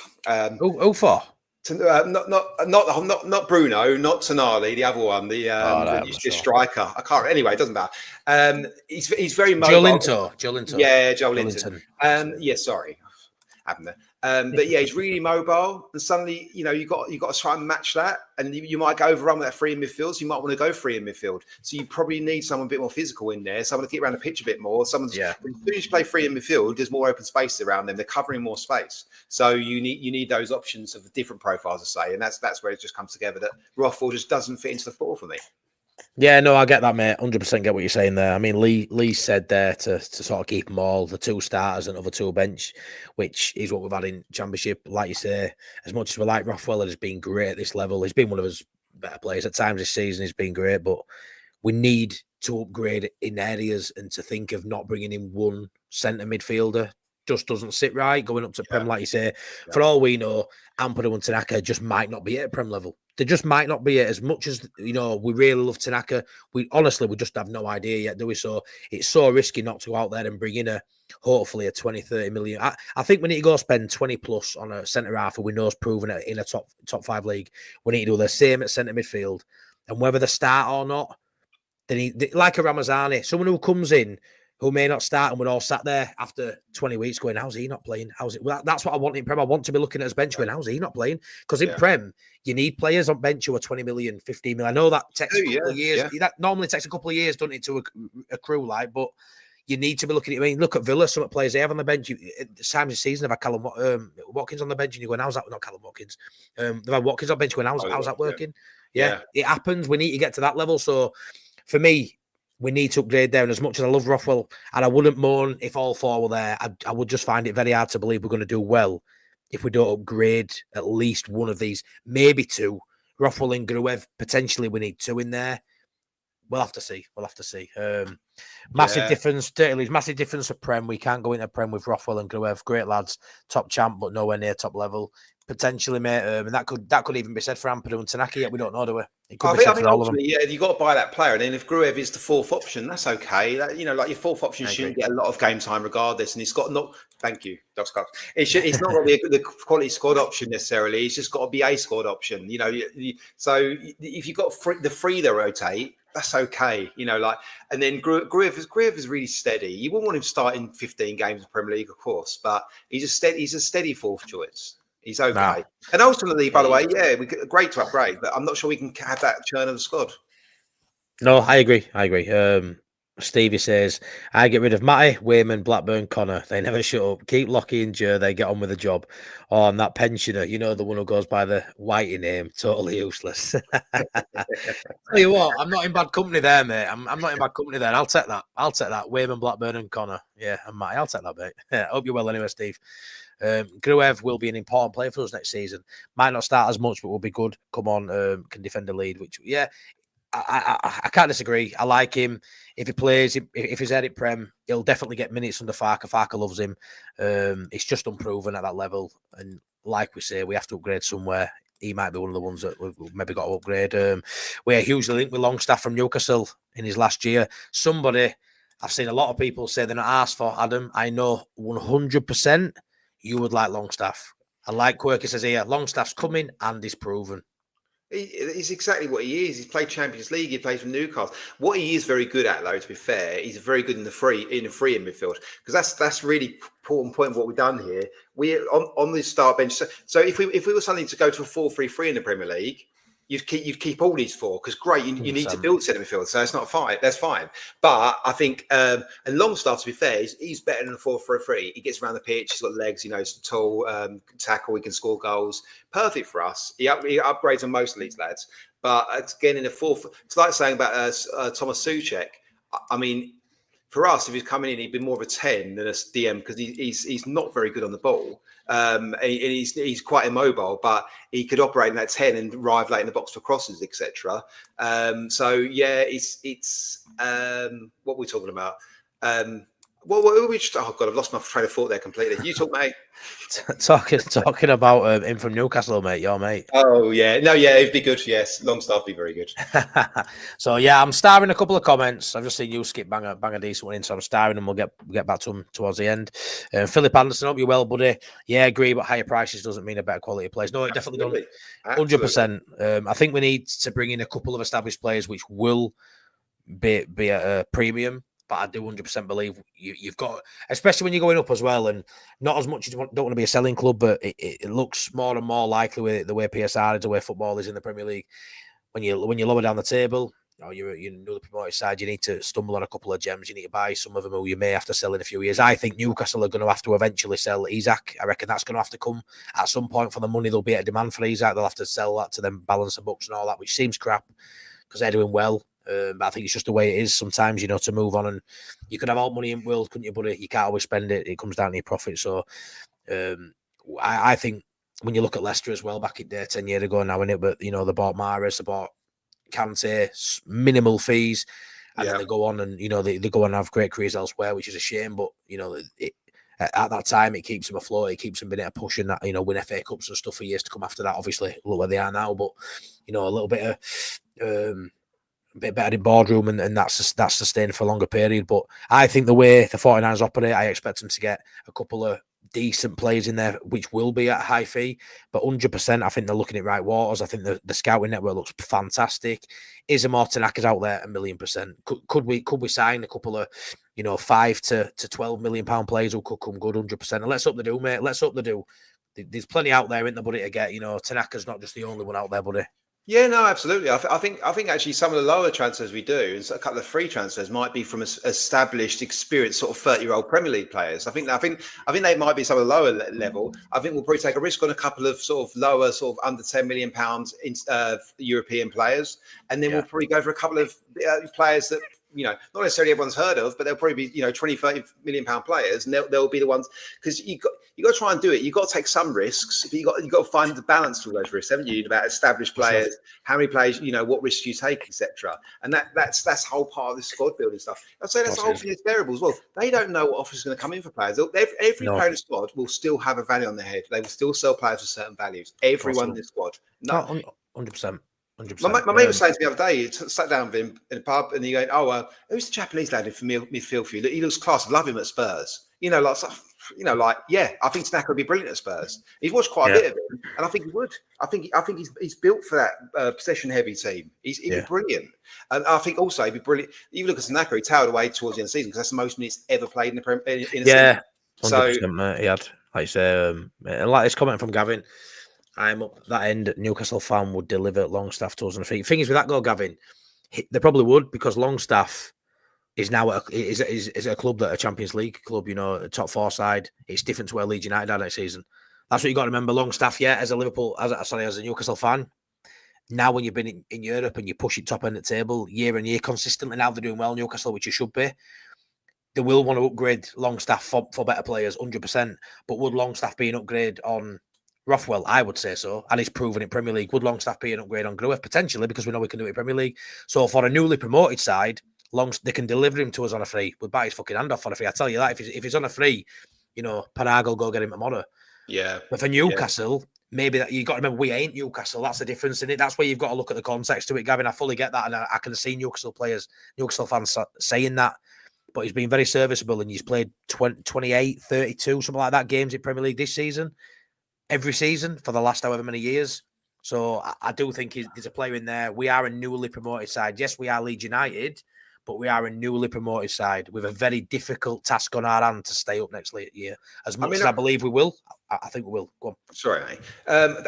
Who for? Not Bruno, not Tonali, the other one, the striker. I can't. Anyway, it doesn't matter. He's very mobile. Joelinton. Yeah, Joelinton. Yeah, sorry, happened there. But yeah, he's really mobile, and suddenly, you got to try and match that, and you might go overrun with that free in midfield. So you might want to go free in midfield. So you probably need someone a bit more physical in there, someone to get around the pitch a bit more. As soon as you play free in midfield, there's more open space around them. They're covering more space. So you need those options of different profiles, I say, and that's where it just comes together. That Rothwell just doesn't fit into the four for me. Yeah, no, I get that, mate. 100% get what you're saying there. I mean, Lee said there to sort of keep them all, the 2 starters and other 2 bench, which is what we've had in Championship. Like you say, as much as we like Rothwell, has been great at this level. He's been one of his better players at times this season. He's been great, but we need to upgrade in areas, and to think of not bringing in one centre midfielder just doesn't sit right. Going up to Prem, like you say, for all we know, Ampadu and Tanaka just might not be at Prem level. They just might not be it. As much as, we really love Tanaka, we just have no idea yet, do we? So it's so risky not to go out there and bring in hopefully a 20, 30 million. I think we need to go spend 20 plus on a centre half who we know is proven it in a top 5 league. We need to do the same at centre midfield, and whether they start or not, they need, like a Ramazani, someone who comes in who may not start, and we're all sat there after 20 weeks going, how's he not playing? Well, that's what I want in Prem. I want to be looking at his bench going, how's he not playing? Because in Prem, you need players on bench who are 20 million, 15 million. I know that takes a couple of years. That normally takes a couple of years, doesn't it, to accrue, but you need to be looking at, look at Villa, some players they have on the bench. At the time of the season, they've had Callum Watkins on the bench, and you're going, how's that? Not Callum Watkins. They've had Watkins on bench going, how's that working? Yeah, it happens. We need to get to that level. So for me, we need to upgrade there. And as much as I love Rothwell, and I wouldn't mourn if all 4 were there, I would just find it very hard to believe we're going to do well if we don't upgrade at least one of these, maybe 2. Rothwell and Gruev, potentially we need 2 in there. We'll have to see. Massive difference. 30 leagues, massive difference of Prem. We can't go into Prem with Rothwell and Gruev. Great lads, top champ, but nowhere near top level. Potentially, mate, and that could even be said for Ampadu and Tanaka. Yet we don't know, do we? It could be said for all of them. Yeah, you got to buy that player, and then if Gruev is the 4th option, that's okay. Like your 4th option shouldn't get a lot of game time regardless, and it's got not. Thank you, Doc Scott. It's not going to be the quality squad option necessarily. It's just got to be a squad option. So if you've got the 3 that rotate, that's okay. And then Gruev is really steady. You wouldn't want him starting 15 games in Premier League, of course, but he's a steady 4th choice. He's okay. Nah. And ultimately, by the way, great to upgrade, but I'm not sure we can have that churn of the squad. No, I agree. Stevie says, I get rid of Matty, Wayman, Blackburn, Connor. They never shut up. Keep Lockie and Joe. They get on with the job. Oh, and that pensioner, the one who goes by the Whitey name, totally useless. Tell you what, I'm not in bad company there, mate. I'm not in bad company there. I'll take that. Wayman, Blackburn, and Connor. Yeah, and Matty. I'll take that, mate. Yeah, hope you're well anyway, Steve. Gruev will be an important player for us next season. Might not start as much, but will be good. Come on, can defend the lead. Which, I can't disagree. I like him. If he plays, if he's at it Prem, he'll definitely get minutes under Farker. Farker loves him. It's just unproven at that level. And like we say, we have to upgrade somewhere. He might be one of the ones that we've maybe got to upgrade. We're hugely linked with Longstaff from Newcastle in his last year. I've seen a lot of people say they're not asked for, Adam. I know 100% you would like Longstaff. And like Quirky says here, Longstaff's coming and is proven. He's exactly what he is. He's played Champions League. He plays for Newcastle. What he is very good at, though, to be fair, he's very good in the free in midfield, because that's really important point of what we've done here. We on the start bench. So if we were suddenly to go to a 4-3-3 in the Premier League, you'd keep all these 4, because great, you need to build centre midfield, so it's not fine. That's fine. But I think and Longstaff, to be fair, he's better than a 4-3-3. He gets around the pitch. He's got legs. He's tall, tackle. He can score goals. Perfect for us. He upgrades on most of these lads. But again, in a 4th, it's like saying about Thomas Souček. I mean, for us, if he's coming in, he'd be more of a 10 than a DM, because he's not very good on the ball. And he's quite immobile, but he could operate in that 10 and arrive late in the box for crosses, etc. So yeah, it's what we're talking about. Well, we just, oh God, I've lost my train of thought there completely. You talk, mate. Talking about him from Newcastle, mate, your mate. Oh yeah, no, yeah, it'd be good. Yes, Longstaff be very good. So yeah, I'm starring a couple of comments. I've just seen you skip bang a decent one in, so I'm starring them. We'll get back to them towards the end. Philip Anderson, hope you're well, buddy. Yeah, agree, but higher prices doesn't mean a better quality of players. No, it definitely don't. 100%. I think we need to bring in a couple of established players, which will be at a premium. But I do 100% believe you've got, especially when you're going up as well, and not as much as you don't want to be a selling club, but it looks more and more likely with the way PSR is, the way football is in the Premier League. When you lower down the table, or you're newly promoted side, you need to stumble on a couple of gems. You need to buy some of them who you may have to sell in a few years. I think Newcastle are going to have to eventually sell Isak. I reckon that's going to have to come at some point for the money. There'll be a demand for Isak. They'll have to sell that to them, balance the books and all that, which seems crap because they're doing well. But I think it's just the way it is sometimes, to move on. And you could have all money in the world, couldn't you? But you can't always spend it. It comes down to your profit. So I think when you look at Leicester as well, back in there 10 years ago now, innit? But, they bought Mahrez, they bought Kante, minimal fees. And then they go on and, they go on and have great careers elsewhere, which is a shame. But, at that time, it keeps them afloat. It keeps them being able to push and that, win FA Cups and stuff for years to come after that. Obviously, look where they are now. But, a little bit of... a bit better in boardroom and that's sustained for a longer period. But I think the way the 49ers operate, I expect them to get a couple of decent players in there, which will be at a high fee. But 100%, I think they're looking at right waters. I think the scouting network looks fantastic. Is a Tanaka's out there 1,000,000%? Could we sign a couple of £5 to £12 million players who could come good 100%? And let's hope they do, mate. Let's hope they do. There's plenty out there in the buddy to get. Tanaka's not just the only one out there, buddy. Yeah, no, absolutely. I think actually some of the lower transfers we do, and a couple of free transfers, might be from established, experienced sort of 30-year-old Premier League players. I think they might be some of the lower level. I think we'll probably take a risk on a couple of sort of lower, sort of under £10 million in European players, and then we'll probably go for a couple of players that not necessarily everyone's heard of, but they'll probably be 20-30 million pound players, and they'll be the ones, because you got to try and do it. You got to take some risks, but you got to find the balance to those risks, haven't you? About established players, how many players, what risks you take, etc. And that's the whole part of the squad building stuff. I'd say that's the whole thing. Variable as well. They don't know what offers is going to come in for players. Every player in the squad will still have a value on their head. They will still sell players for certain values. Everyone in the squad, 100%. My mate was saying to me the other day, he sat down with him in a pub and he going, who's the Japanese lad in midfield for you? He looks class. I love him at Spurs. Yeah, I think Tanaka would be brilliant at Spurs. He's watched quite a bit of him, and I think he would. I think he's built for that possession-heavy team. He'd be brilliant. And I think also he'd be brilliant. You look at Tanaka, he towered away towards the end of the season because that's the most minutes ever played in a season. 100%, mate. He had, like you say, and like this comment from Gavin, I'm up that end. Newcastle fan would deliver Longstaff to us on the feet. Thing is with that goal, Gavin, they probably would, because Longstaff is now is a club that a Champions League club, a top four side. It's different to where Leeds United are next season. That's what you got to remember. Longstaff, as a Newcastle fan. Now when you've been in Europe and you push it top end of the table year and year consistently, now they're doing well, Newcastle, which you should be. They will want to upgrade Longstaff for better players, 100%. But would Longstaff be an upgrade on Rothwell? I would say so, and he's proven in Premier League. Would Longstaff be an upgrade on Grueff? Potentially, because we know we can do it in Premier League. So for a newly promoted side, they can deliver him to us on a free. We'd buy his fucking hand off on a free. I tell you that. If he's on a free, Parag will go get him tomorrow. Yeah. But for Newcastle, maybe that you got to remember, we ain't Newcastle. That's the difference in it. That's where you've got to look at the context to it, Gavin. I fully get that, and I can see Newcastle fans saying that. But he's been very serviceable, and he's played 28, 32, something like that, games in Premier League this season. Every season for the last however many years. So I do think there's a player in there. We are a newly promoted side. Yes, we are Leeds United, but we are a newly promoted side with a very difficult task on our hand to stay up next year. As much as I believe we will, I think we will. Go on. Sorry, mate.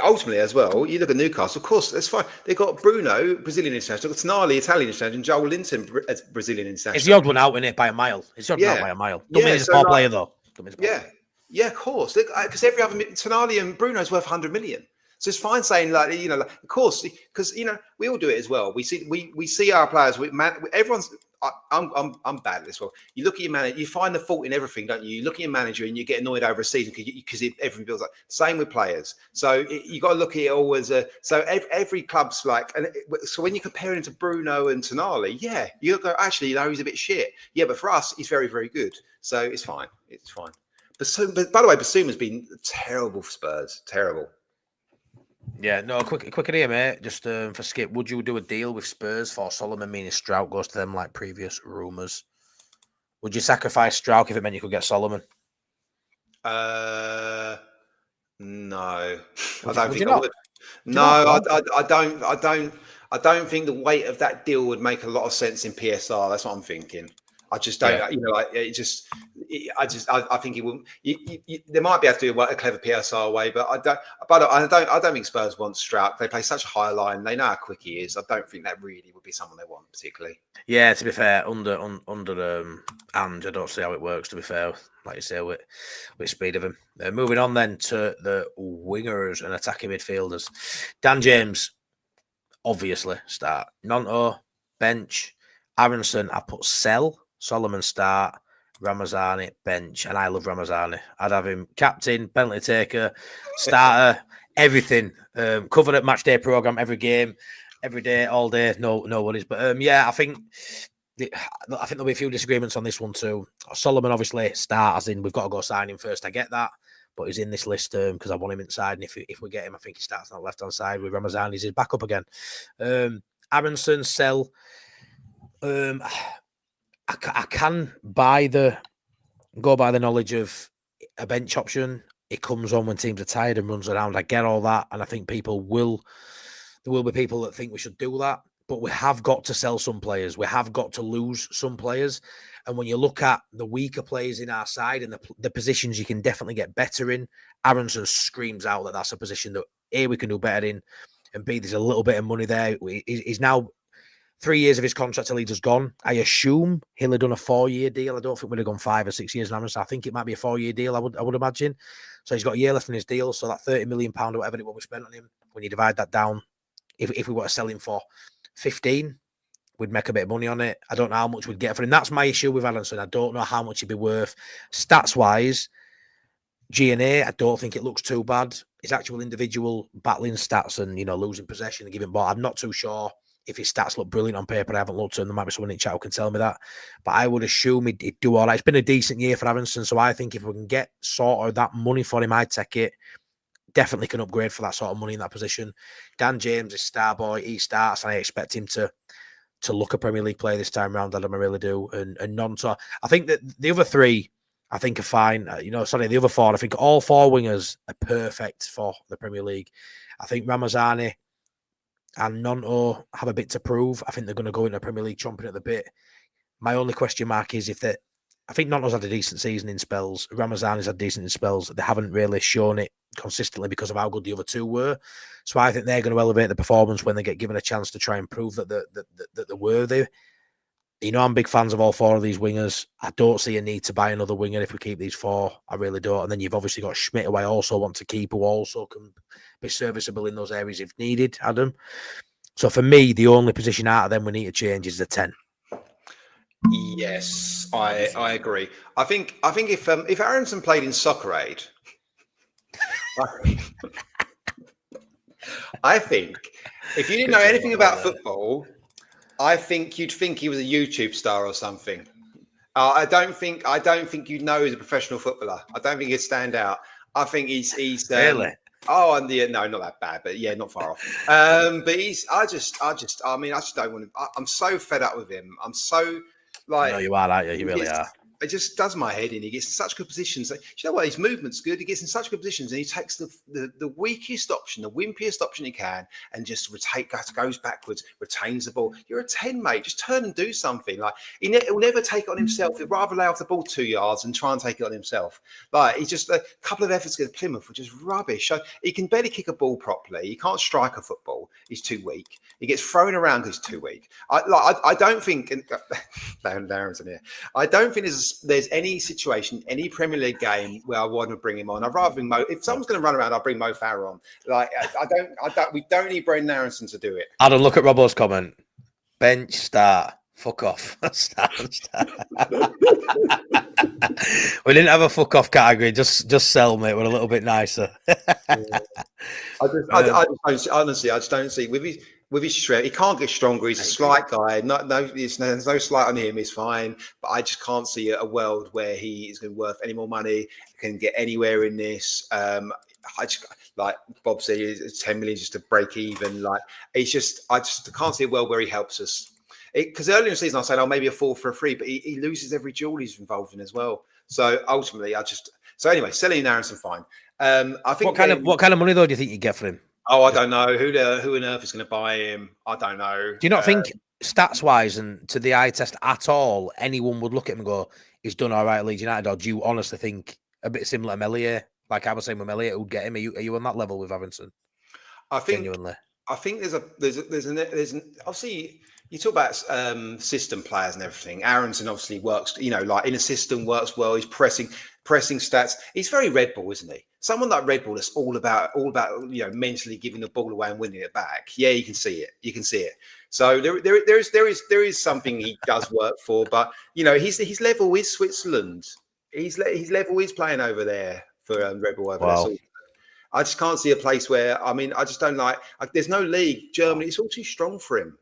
Ultimately, as well, you look at Newcastle, of course, that's fine. They've got Bruno, Brazilian international, Tonali, Italian international, and Joel Linton, Brazilian international. It's the odd one out, isn't it, by a mile? It's the odd one out by a mile. Don't mean he's a poor player, though. Yeah, of course. Because every other Tonali and Bruno's worth 100 million. So it's fine saying of course, because we all do it as well. We see our players. I'm bad at this. Well, you look at your manager, you find the fault in everything, don't you? You look at your manager and you get annoyed over a season because everything feels like. Same with players. So you got to look at it all as a. So every club's like, and so when you compare him to Bruno and Tonali, yeah, you go actually, he's a bit shit. Yeah, but for us, he's very, very good. So it's fine. It's fine. But by the way, Basuma's been terrible for Spurs. Terrible. Yeah, no, quick here, mate. Just for Skip, would you do a deal with Spurs for Solomon, meaning Strout goes to them like previous rumours? Would you sacrifice Strout if it meant you could get Solomon? No, I don't think I not? would. No, I don't think the weight of that deal would make a lot of sense in PSR. That's what I'm thinking. I just don't. Yeah. I think it will. They might be able to do a clever PSR way, but I don't think Spurs want Strout. They play such a high line. They know how quick he is. I don't think that really would be someone they want particularly. Yeah, to be fair, under and I don't see how it works. To be fair, like you say, with speed of him. Moving on then to the wingers and attacking midfielders. Dan James, obviously start. Nonto bench. Aronson, I put sell. Solomon start, Ramazani bench, and I love Ramazani. I'd have him captain, penalty taker, starter, everything. Covered at match day program, every game, every day, all day. No worries. But yeah, I think there'll be a few disagreements on this one too. Solomon obviously start, as in we've got to go sign him first. I get that, but he's in this list because I want him inside. And if we get him, I think he starts on the left hand side with Ramazani. He's back up again. Aronson, sell. I can go by the knowledge of a bench option. It comes on when teams are tired and runs around. I get all that, and I think there will be people that think we should do that. But we have got to sell some players. We have got to lose some players. And when you look at the weaker players in our side and the positions you can definitely get better in, Aronson screams out that that's a position that A, we can do better in, and B, there's a little bit of money there. He's now 3 years of his contract to Leeds has gone. I assume he'll have done a 4-year deal. I don't think we'd have gone 5 or 6 years now. So I think it might be a 4-year deal, I would imagine. So he's got a year left in his deal. So that £30 million or whatever it was we spent on him, when you divide that down, if we were to sell him for 15, we'd make a bit of money on it. I don't know how much we'd get for him. That's my issue with Aronson. I don't know how much he'd be worth. Stats-wise, G&A, I don't think it looks too bad. His actual individual battling stats and, losing possession and giving ball, I'm not too sure if his stats look brilliant on paper. I haven't looked at them. There might be someone in chat who can tell me that. But I would assume he'd do all right. It's been a decent year for Aronson, so I think if we can get sort of that money for him, I'd take it. Definitely can upgrade for that sort of money in that position. Dan James is star boy. He starts, and I expect him to look a Premier League player this time round. Adam, I really do. And Nonto, I think that the other three, I think are fine. The other four, I think all four wingers are perfect for the Premier League. I think Ramazani and Nonto have a bit to prove. I think they're going to go into the Premier League chomping at the bit. My only question mark is I think Nonto's had a decent season in spells. Ramazani's had decent in spells. They haven't really shown it consistently because of how good the other two were. So I think they're going to elevate the performance when they get given a chance to try and prove that they're worthy. I'm big fans of all four of these wingers. I don't see a need to buy another winger if we keep these four. I really don't. And then you've obviously got Schmidt, who I also want to keep, who also can be serviceable in those areas if needed, Adam. So for me, the only position out of them we need to change is the 10. Yes, I agree. I think if Aronson played in Soccer Aid, I think if you didn't know anything about football, I think you'd think he was a YouTube star or something. I don't think you'd know he's a professional footballer. I don't think he'd stand out. I think he's really. Oh, and no, not that bad, but yeah, not far off. But I just don't want him. I'm so fed up with him. I'm so like. No, you are, aren't you? You really are. It just does my head in. He gets in such good positions. You know what? His movement's good. He gets in such good positions, and he takes the weakest option, the wimpiest option he can, and just goes backwards, retains the ball. You're a 10, mate. Just turn and do something. Like he'll never take it on himself. He'd rather lay off the ball 2 yards and try and take it on himself. Like he's just a couple of efforts against Plymouth, which is rubbish. So he can barely kick a ball properly. He can't strike a football. He's too weak. He gets thrown around because he's too weak. I don't think. Darren's in here. I don't think there's any situation, any Premier League game where I want to bring him on. I'd rather bring Mo. If someone's going to run around, I'll bring Mo Farah on. Like we don't need Brendan Aronson to do it. Adam, look at Robbo's comment. Bench start Fuck off. We didn't have a fuck off category. Just sell, mate. We're a little bit nicer. Honestly, I just don't see with his strength. He can't get stronger. He's a slight guy. There's no slight on him. He's fine, but I just can't see a world where he is going to be worth any more money. Can get anywhere in this. I just like Bob said, it's 10 million just to break even. Like I just can't see a world where he helps us. Because earlier in the season I said, oh, maybe a 4 for a 3, but he loses every duel he's involved in as well. So ultimately, anyway, selling Aronson, fine. I think what kind of money though do you think you get for him? Oh, I don't know who on earth is going to buy him. I don't know. Do you not think stats wise and to the eye test at all, anyone would look at him and go, "He's done all right at Leeds United"? Or do you honestly think a bit similar to Melier, like I was saying with Melier, who'd get him? Are you on that level with Aronson? I think genuinely. I think there's an obviously you talk about system players and everything. Aronson obviously works, like in a system works well. He's pressing stats. He's very Red Bull, isn't he? Someone like Red Bull that's all about mentally giving the ball away and winning it back. Yeah, you can see it. So there is something he does work for, but his level is Switzerland. His level is playing over there for Red Bull over there. So I just can't see a place where, I just don't there's no league. Germany, it's all too strong for him.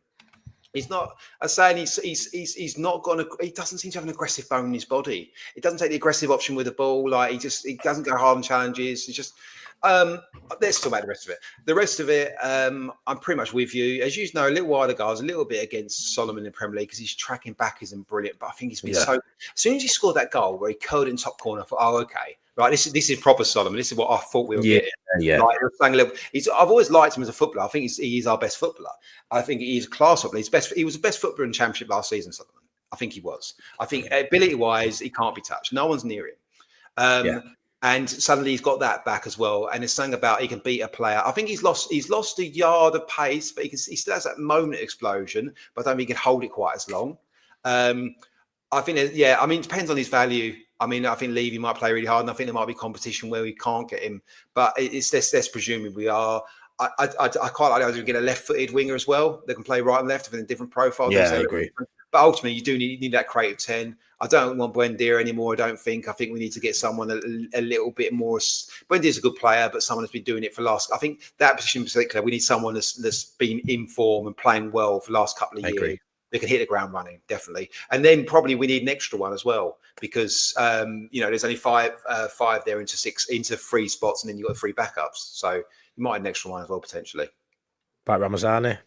He's not, I'm saying he's not he doesn't seem to have an aggressive bone in his body. He doesn't take the aggressive option with the ball. Like he doesn't go hard on challenges. It's just, let's talk about the rest of it. The rest of it, I'm pretty much with you. As you know, a little while ago, I was a little bit against Solomon in the Premier League because his tracking back isn't brilliant. But I think he's been as soon as he scored that goal where he curled in top corner, I thought, oh, okay. Right, this is proper Solomon. This is what I thought we were getting. Yeah. Like, I've always liked him as a footballer. I think he is our best footballer. I think he's a class footballer. He was the best footballer in the Championship last season, Solomon. I think he was. I think ability-wise, he can't be touched. No one's near him. And suddenly he's got that back as well. And it's something about he can beat a player. I think he's lost a yard of pace, but he still has that moment explosion. But I don't think he can hold it quite as long. I think, it depends on his value. I think Levy might play really hard, and I think there might be competition where we can't get him. But let's presuming we are. I quite like the idea of getting a left-footed winger as well. They can play right and left with a different profile. Yeah, I agree. But ultimately, you need that creative 10. I don't want Buendia anymore. I think we need to get someone a little bit more. Buendia's a good player, but someone that's been doing it for last. I think that position in particular, we need someone that's been in form and playing well for the last couple of years. Agree. They can hit the ground running, definitely. And then probably we need an extra one as well, because there's only five there into 3 spots, and then you've got 3 backups. So you might have an extra one as well, potentially. About Ramazani?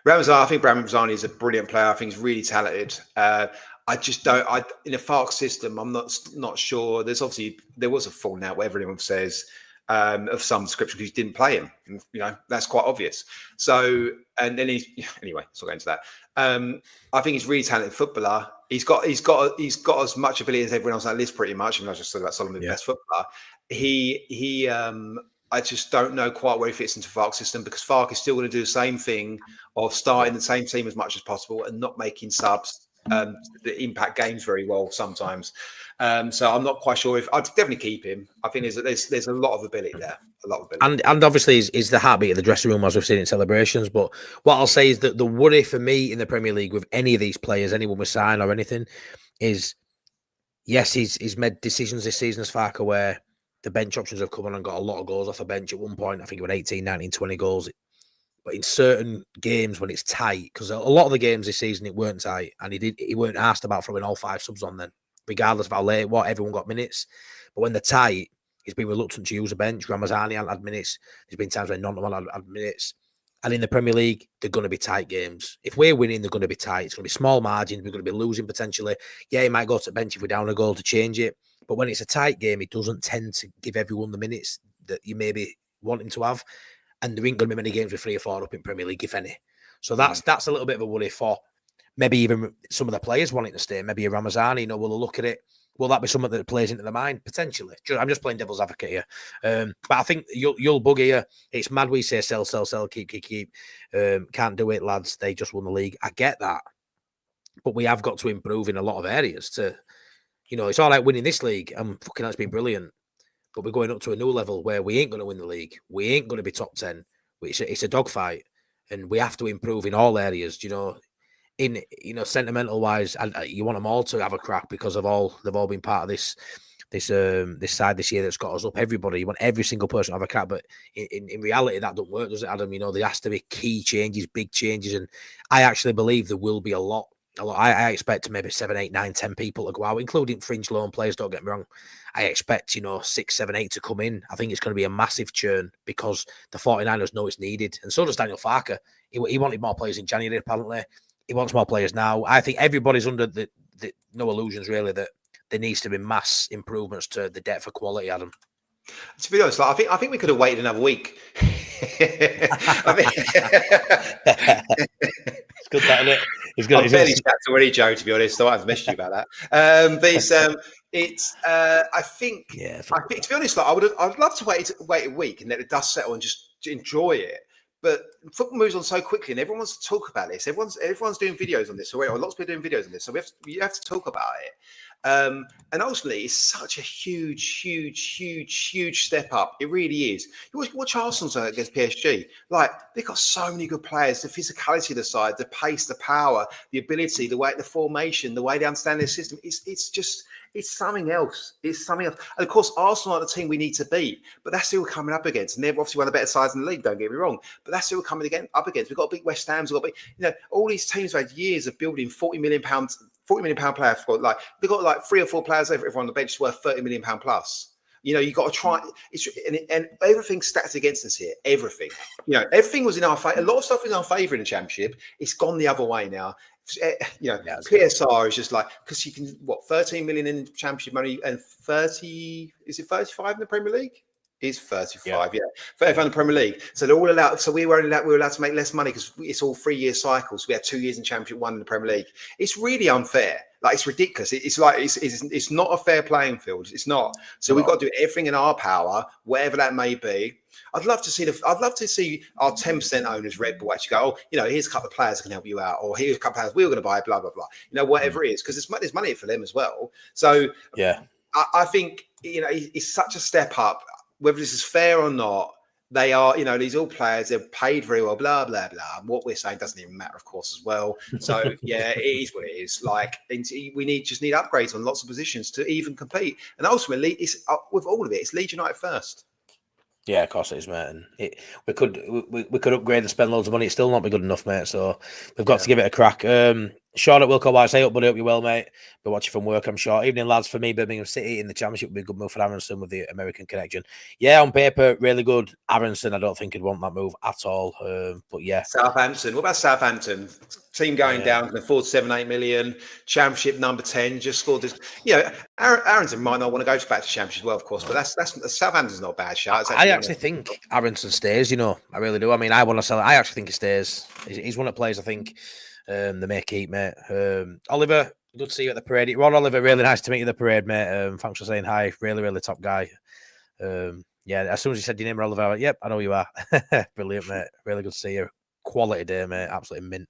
I think Ramazani is a brilliant player. I think he's really talented. I just don't. In a Fark system, I'm not sure. There was a falling out, whatever anyone says, of some description because he didn't play him. That's quite obvious. So, and then anyway, so I'll go into that. I think he's a really talented footballer. He's got as much ability as everyone else on that list, pretty much. I just said about Solomon, the best footballer. I just don't know quite where he fits into Fark's system, because Fark is still going to do the same thing of starting the same team as much as possible and not making subs that impact games very well sometimes. So I'm not quite sure if I'd definitely keep him. I think there's a lot of ability there, and obviously is the heartbeat of the dressing room, as we've seen in celebrations. But what I'll say is that the worry for me in the Premier League with any of these players, anyone we sign or anything, is yes, he's made decisions this season as far where the bench options have come on and got a lot of goals off the bench. At one point, I think it was 18, 19, 20 goals. But in certain games when it's tight, because a lot of the games this season it weren't tight, and he weren't asked about throwing all 5 subs on then, regardless of how late everyone got minutes. But when they're tight, he's been reluctant to use a bench. Ramazani hasn't had minutes. There's been times when none of them had minutes. And in the Premier League, they're going to be tight games. If we're winning, they're going to be tight. It's going to be small margins. We're going to be losing potentially. Yeah, he might go to the bench if we're down a goal to change it. But when it's a tight game, it doesn't tend to give everyone the minutes that you maybe want him to have. And there ain't going to be many games with 3 or 4 up in Premier League, if any. So that's a little bit of a worry for maybe even some of the players wanting to stay. Maybe a Ramazani, will they look at it? Will that be something that plays into the mind? Potentially. I'm just playing devil's advocate here. But I think you'll bug here. It's mad we say sell, keep. Can't do it, lads. They just won the league. I get that. But we have got to improve in a lot of areas to... it's all right winning this league, and fucking that's been brilliant. But we're going up to a new level where we ain't going to win the league. We ain't going to be top 10. It's a dogfight, and we have to improve in all areas. in sentimental wise, and you want them all to have a crack because they've all been part of this side this year that's got us up. Everybody, you want every single person to have a crack, but in reality, that don't work, does it, Adam? There has to be key changes, big changes, and I actually believe there will be a lot. I expect maybe 7, 8, 9, 10 people to go out, including fringe loan players. Don't get me wrong. I expect 6, 7, 8 to come in. I think it's going to be a massive churn because the 49ers know it's needed, and so does Daniel Farker. He wanted more players in January, apparently. He wants more players now. I think everybody's under the no illusions really that there needs to be mass improvements to the depth of quality, Adam. To be honest, I think we could have waited another week. It's good, that, isn't it? It's good. I'm fairly stacked already, Joe. To be honest, so I've missed you about that. But I think to be honest, I'd love to wait a week and let the dust settle and just enjoy it. But football moves on so quickly, and everyone wants to talk about this. Everyone's doing videos on this, or lots of people doing videos on this. So you have to talk about it. And ultimately, it's such a huge step up. It really is. You watch Arsenal against PSG. Like, they've got so many good players. The physicality of the side, the pace, the power, the ability, the formation, the way they understand their system. It's something else. It's something else. And of course, Arsenal are the team we need to beat, but that's who we're coming up against. And they're obviously one of the better sides in the league, don't get me wrong. But that's who we're coming up against. We've got to beat West Ham's. We've got to beat, all these teams have had years of building £40 million player squad. Like, they've got like 3 or 4 players everyone on the bench worth £30 million plus. You've got to try. And everything's stacked against us here. Everything. Everything was in our favor. A lot of stuff was in our favor in the Championship. It's gone the other way now. PSR is just like, because you can 13 million in Championship money and 30. Is it 35 in the Premier League? It's 35, yeah. 35 in the Premier League. So they're all allowed. So we were allowed to make less money because it's all 3-year cycles. We had 2 years in Championship, 1 in the Premier League. It's really unfair. Like, it's ridiculous. It's not a fair playing field. It's not. So we've got to do everything in our power, whatever that may be. I'd love to see our 10% owners, Red Bull, actually go, here's a couple of players that can help you out, or here's a couple of players we were going to buy, blah blah blah. Whatever it is, because there's money for them as well. So yeah, I think it's such a step up. Whether this is fair or not, they are, these all players, they're paid very well, blah, blah, blah. And what we're saying doesn't even matter, of course, as well. So, yeah, it is what it is. Like, we just need upgrades on lots of positions to even compete. And ultimately, it's with all of it, it's Leeds United first. Yeah, of course it is, mate. And we could upgrade and spend loads of money. It's still not be good enough, mate. So we've got to give it a crack. Sean at Wilco White, say up, buddy. Hope you're well, mate. Be watching from work, I'm sure. Evening, lads. For me, Birmingham City in the Championship would be a good move for Aronson with the American connection. Yeah, on paper, really good. Aronson, I don't think he'd want that move at all. But yeah. Southampton. What about Southampton? Team going down, can afford 7-8 million. Championship number 10, just scored this. Aronson might not want to go back to Championship as well, of course, but that's Southampton's not a bad shot. I actually think Aronson stays. I really do. I mean, I want to sell it. I actually think he stays. He's one of the players I think they may keep, mate. Oliver, good to see you at the parade. Ron Oliver, really nice to meet you at the parade, mate. Thanks for saying hi. Really, really top guy. Yeah, as soon as you said your name, Oliver, I went, yep, I know you are. Brilliant, mate. Really good to see you. Quality day, mate. Absolutely mint.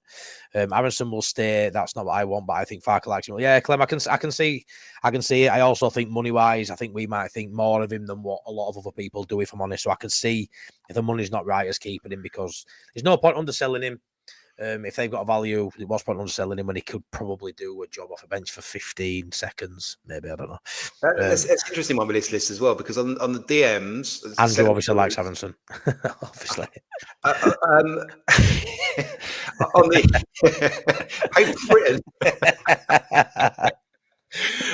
Aronson will stay. That's not what I want, but I think Farker likes him. Yeah, Clem, I can see it. I also think money-wise, I think we might think more of him than what a lot of other people do, if I'm honest. So I can see if the money's not right as keeping him, because there's no point underselling him. If they've got a value, it was point underselling him when he could probably do a job off a bench for 15 seconds, maybe. I don't know. That's an interesting one with this list as well, because on the DMs, Andrew obviously likes Aronson. Obviously. On the Britain.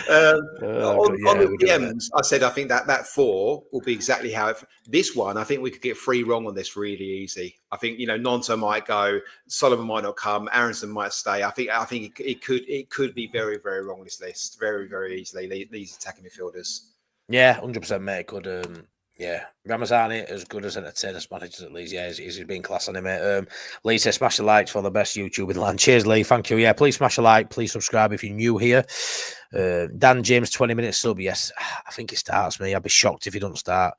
On the DMs, I said I think that 4 will be exactly how it. This one, I think we could get 3 wrong on this really easy. I think Nonto might go, Solomon might not come, Aronson might stay. I think it could be very, very wrong, this list, very, very easily. These attacking midfielders. Yeah, 100%, mate. Could yeah, Ramazani, as good as entertainers managers at Leeds. Yeah, he's been class on him, mate. Lee says, smash the like for the best YouTube in the land. Cheers, Lee. Thank you. Yeah, please smash a like. Please subscribe if you're new here. Dan James, 20 minutes sub. Yes, I think he starts me. I'd be shocked if he doesn't start.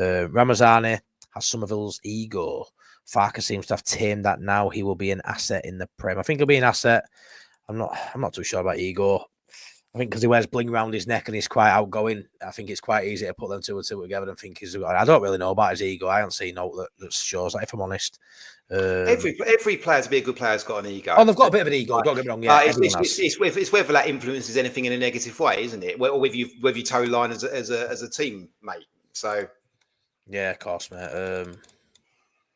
Ramazani has Somerville's ego. Farker seems to have tamed that now. He will be an asset in the Prem. I think he'll be an asset. I'm not too sure about ego. I think because he wears bling around his neck and he's quite outgoing, I think it's quite easy to put them two and two together and think he's. I don't really know about his ego. I haven't seen no that shows that, if I'm honest. Every player to be a good player has got an ego. Oh, they've got a bit of an ego. Don't get me wrong. Yeah, it's whether that influences anything in a negative way, isn't it? Or whether you toe line as a team, mate. So, yeah, of course, mate.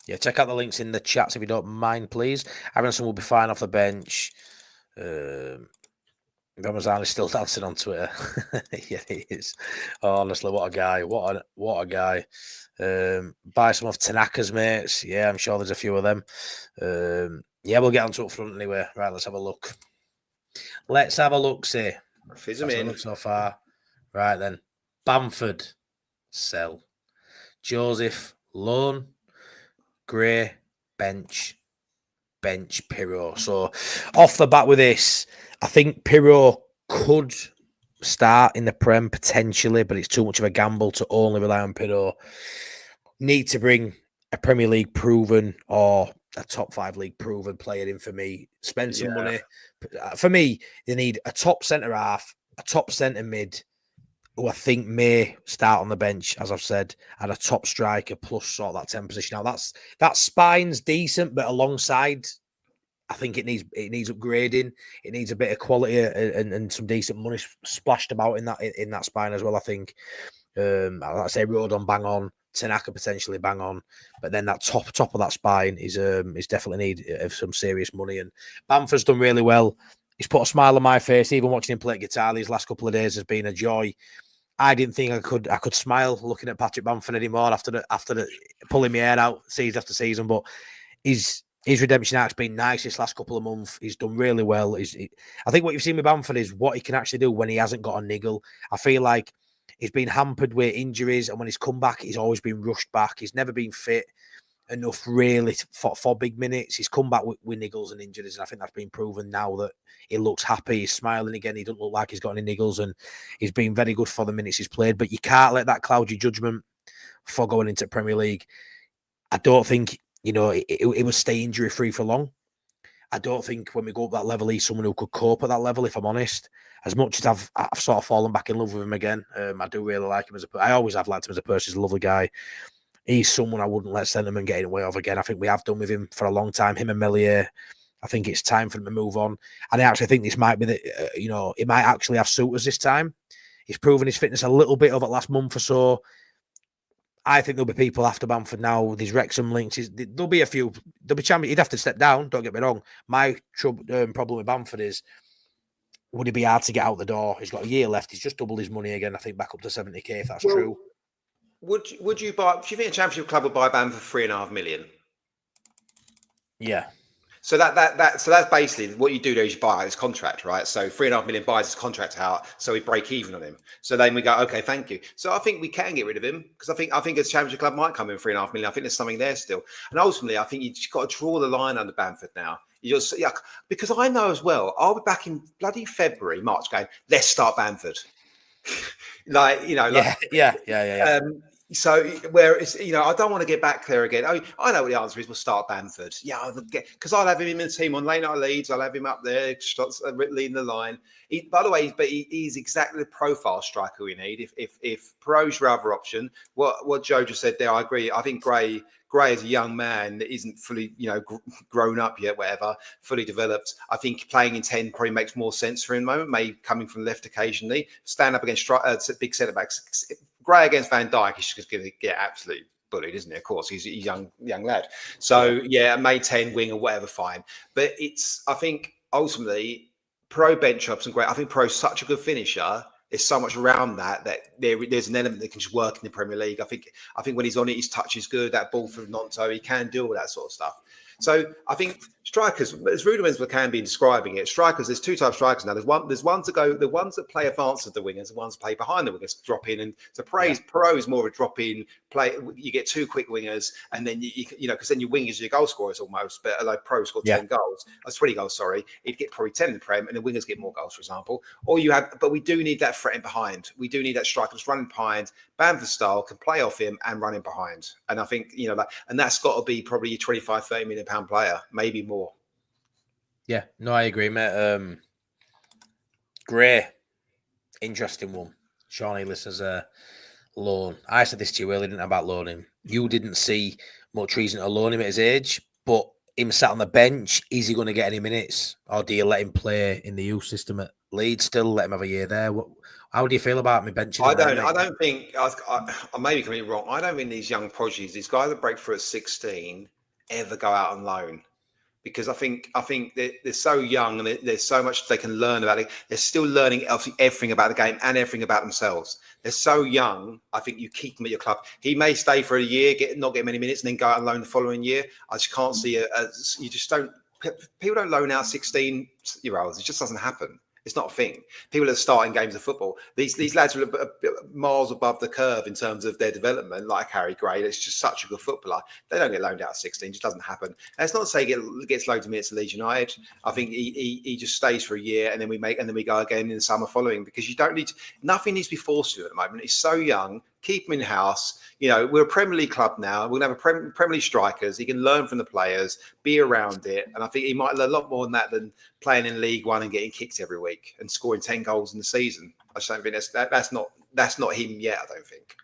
Yeah, check out the links in the chats if you don't mind, please. Aronson will be fine off the bench. Ramazan is still dancing on Twitter. Yeah, he is. Oh, honestly, what a guy! What a guy! Buy some of Tanaka's mates. Yeah, I'm sure there's a few of them. Yeah, we'll get onto up front anyway. Right, let's have a look. Let's have a look. See, fizz them in so far. Right then, Bamford, sell. Joseph, loan. Gray, bench, Pirro. So off the bat with this, I think Pirro could start in the Prem potentially, but it's too much of a gamble to only rely on Pirro. Need to bring a Premier League proven or a top 5 league proven player in for me. Spend some money. For me, they need a top centre half, a top centre mid, who I think may start on the bench, as I've said, and a top striker plus sort of that 10 position. Now that spine's decent, but alongside, I think it needs upgrading. It needs a bit of quality and some decent money splashed about in that spine as well. I think, like I say, Rodon bang on, Tanaka potentially bang on, but then that top of that spine is definitely need of some serious money. And Bamford's done really well. He's put a smile on my face. Even watching him play guitar these last couple of days has been a joy. I didn't think I could smile looking at Patrick Bamford anymore after the pulling my hair out season after season. But his redemption arc's been nice this last couple of months. He's done really well. I think what you've seen with Bamford is what he can actually do when he hasn't got a niggle. I feel like he's been hampered with injuries, and when he's come back, he's always been rushed back. He's never been fit enough really for big minutes. He's come back with niggles and injuries, and I think that's been proven now that he looks happy. He's smiling again. He doesn't look like he's got any niggles, and he's been very good for the minutes he's played. But you can't let that cloud your judgment for going into Premier League. I don't think it will stay injury free for long. I don't think when we go up that level, he's someone who could cope at that level. If I'm honest, as much as I've sort of fallen back in love with him again, I do really like him I always have liked him as a person. He's a lovely guy. He's someone I wouldn't let sentiment get in the way of again. I think we have done with him for a long time. Him and Melier. I think it's time for him to move on. And I actually think this might be it might actually have suitors this time. He's proven his fitness a little bit over the last month or so. I think there'll be people after Bamford now. These Wrexham links. There'll be a few. There'll be champions. He'd have to step down. Don't get me wrong. My problem with Bamford is, would it be hard to get out the door? He's got a year left. He's just doubled his money again. I think back up to 70k if that's true. Would you buy? Do you think a championship club would buy Bamford for $3.5 million? Yeah. So that's basically what you do there is you buy his contract, right? So $3.5 million buys his contract out, so we break even on him. So then we go, okay, thank you. So I think we can get rid of him because I think a championship club might come in $3.5 million. I think there's something there still, and ultimately I think you've just got to draw the line under Bamford now. Because I know as well, I'll be back in bloody February, March, going, let's start Bamford. Yeah. So where it's, I don't want to get back there again. I know what the answer is. We'll start Bamford. Yeah, because I'll have him in the team on late night Leeds. I'll have him up there, leading the line. By the way, he's exactly the profile striker we need. If Perot's your other option, what Joe just said there, I agree. I think Gray is a young man that isn't fully, grown up yet, whatever, fully developed. I think playing in 10 probably makes more sense for him at the moment, maybe coming from left occasionally. Stand up against big centre-backs. Gray against Van Dijk, he's just going to get absolutely bullied, isn't he? Of course, he's a young lad. So, May 10 wing or whatever, fine. But I think, ultimately, Pro bench ups and great. I think Pro's such a good finisher. There's so much around that there's an element that can just work in the Premier League. I think when he's on it, his touch is good. That ball from Nonto, he can do all that sort of stuff. So I think strikers, as rudimentary as we can be describing it, strikers, there's two types of strikers now. There's ones that play advanced of the wingers, the ones that play behind the wingers, drop in. And to Pro is more of a drop in play. You get two quick wingers, and then because then your wingers are your goal scorers almost. But like Pro scored 10 goals, 20 goals, sorry, he'd get probably 10 in the Prem, and the wingers get more goals, for example. But we do need that threat behind. We do need that striker that's running behind. Bamford style can play off him and running behind. And I think that's got to be probably a 25-30 million pound player, maybe more. Yeah, no, I agree, mate. Gray, Interesting one. Sean Ellis as a loan. I said this to you earlier, didn't I, about loaning. You didn't see much reason to loan him at his age, but him sat on the bench, is he going to get any minutes? Or do you let him play in the youth system at Leeds still, let him have a year there? How do you feel about me benching him there, mate? I don't think, I may be completely wrong. I don't think these young prodigies, these guys that break through at 16, ever go out on loan. Because I think they're so young and there's so much they can learn about it. They're still learning everything about the game and everything about themselves. They're so young. I think you keep them at your club. He may stay for a year, not get many minutes, and then go out on loan the following year. I just can't see it. You just don't. People don't loan out 16-year-olds. It just doesn't happen. It's not a thing. People that are starting games of football, these lads are miles above the curve in terms of their development, like Harry Gray. That's just such a good footballer. They don't get loaned out at 16. It just doesn't happen. And it's not to say he gets loads of minutes at Leeds United. I think he just stays for a year and then we go again in the summer following, because you don't need nothing needs to be forced to at the moment. He's so young. Keep him in house. You know, we're a Premier League club now. We're going to have Premier League strikers. He can learn from the players, be around it. And I think he might learn a lot more than that than playing in League One and getting kicked every week and scoring 10 goals in the season. I just don't think that's not him yet, I don't think.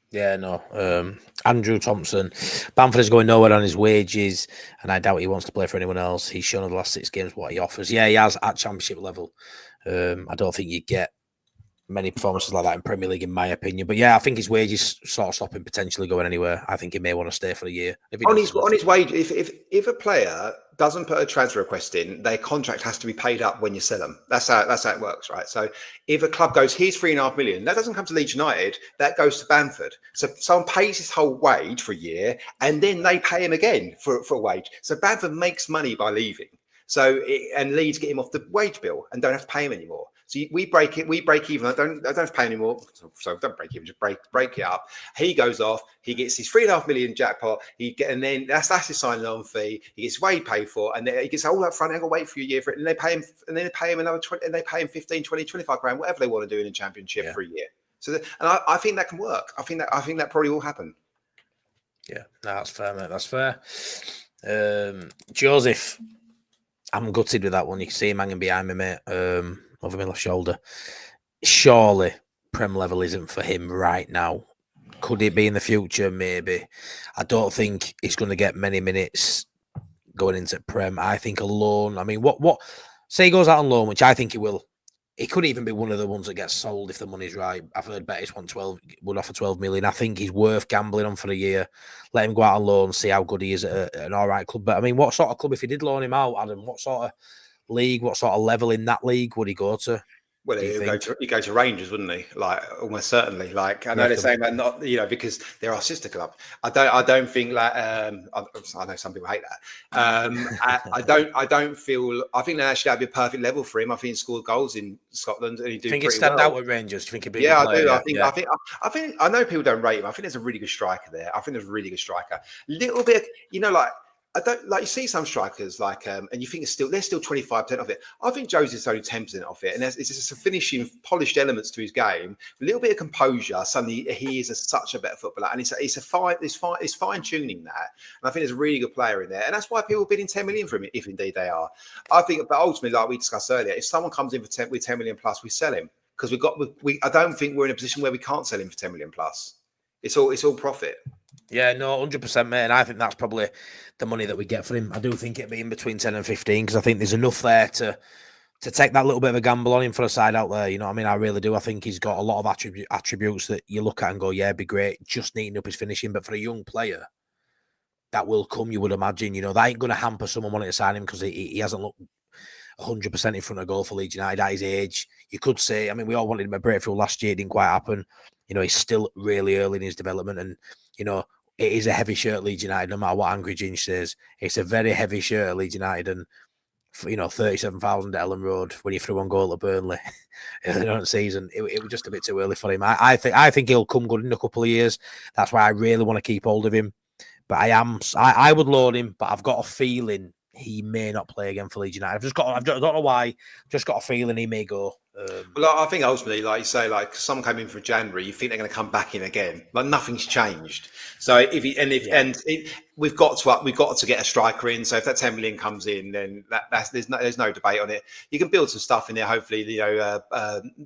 Yeah, no. Andrew Thompson. Bamford is going nowhere on his wages, and I doubt he wants to play for anyone else. He's shown over the last 6 games what he offers. Yeah, he has at championship level. I don't think you get many performances like that in Premier League, in my opinion. But yeah, I think his wages sort of stop him potentially going anywhere. I think he may want to stay for a year. On his wage, if a player doesn't put a transfer request in, their contract has to be paid up when you sell them. That's how it works, right? So if a club goes, here's £3.5 million, that doesn't come to Leeds United, that goes to Bamford. So someone pays his whole wage for a year, and then they pay him again for a wage. So Bamford makes money by leaving. And Leeds get him off the wage bill and don't have to pay him anymore. So we break even. I don't have to pay anymore. So don't break even, just break it up. He goes off. He gets his £3.5 million jackpot. And then that's his signing on fee. He gets wage paid for, and then he gets all up front. And got to wait for a year for it, and they pay him another 20, and they pay him 15, 20, 25 grand, whatever they want to do in the Championship for a year. So I think that can work. I think that probably will happen. Yeah, no, that's fair, mate. That's fair. Joseph, I'm gutted with that one. You can see him hanging behind me, mate. Over my left shoulder. Surely Prem level isn't for him right now. Could it be in the future? Maybe. I don't think he's going to get many minutes going into Prem. I think a loan. I mean, what? Say he goes out on loan, which I think he will. He could even be one of the ones that gets sold if the money's right. I've heard Betis would offer 12 million. I think he's worth gambling on for a year. Let him go out on loan, see how good he is at an all right club. But I mean, what sort of club, if he did loan him out, Adam, what sort of league, what sort of level in that league would he go to? Well, he'd go to Rangers, wouldn't he? Like, almost certainly. Like, I know they're saying that not, because they're our sister club. I don't think that. I know some people hate that. I don't feel. I think that actually that'd be a perfect level for him. I think he scored goals in Scotland, and he do. Think he'd stand out with Rangers? Do you think he'd be? Yeah, I do. I think. I know people don't rate him. I think there's a really good striker there. I think there's a really good striker. Little bit, like. I don't like you see some strikers like and you think they're still 25% of it. I think Joseph's only 10% of it, and it's just a finishing, polished elements to his game. A little bit of composure. Suddenly he is such a better footballer, and it's fine tuning that. And I think there's a really good player in there, and that's why people are bidding 10 million for him, if indeed they are. I think, but ultimately, like we discussed earlier, if someone comes in with 10 million plus, we sell him because I don't think we're in a position where we can't sell him for 10 million plus. It's all profit. Yeah, no, 100%, mate. And I think that's probably the money that we get for him. I do think it'd be in between 10 and 15 because I think there's enough there to take that little bit of a gamble on him for a side out there. You know what I mean? I really do. I think he's got a lot of attributes that you look at and go, yeah, it'd be great. Just neating up his finishing. But for a young player, that will come, you would imagine. That ain't going to hamper someone wanting to sign him because he hasn't looked 100% in front of goal for Leeds United at his age. You could say, I mean, we all wanted him a breakthrough last year. It didn't quite happen. He's still really early in his development, and it is a heavy shirt at Leeds United. No matter what Angry Ginge says, it's a very heavy shirt at Leeds United, and 37,000 at Ellen Road when you threw one goal at Burnley earlier on the season, it was just a bit too early for him. I think he'll come good in a couple of years. That's why I really want to keep hold of him. But I would loan him, but I've got a feeling he may not play again for Leeds United. I don't know why. I've just got a feeling he may go. Well, I think ultimately, like you say, like someone came in for January, you think they're going to come back in again. Like nothing's changed. So we've got to get a striker in. So if that 10 million comes in, then there's no debate on it. You can build some stuff in there. Hopefully, not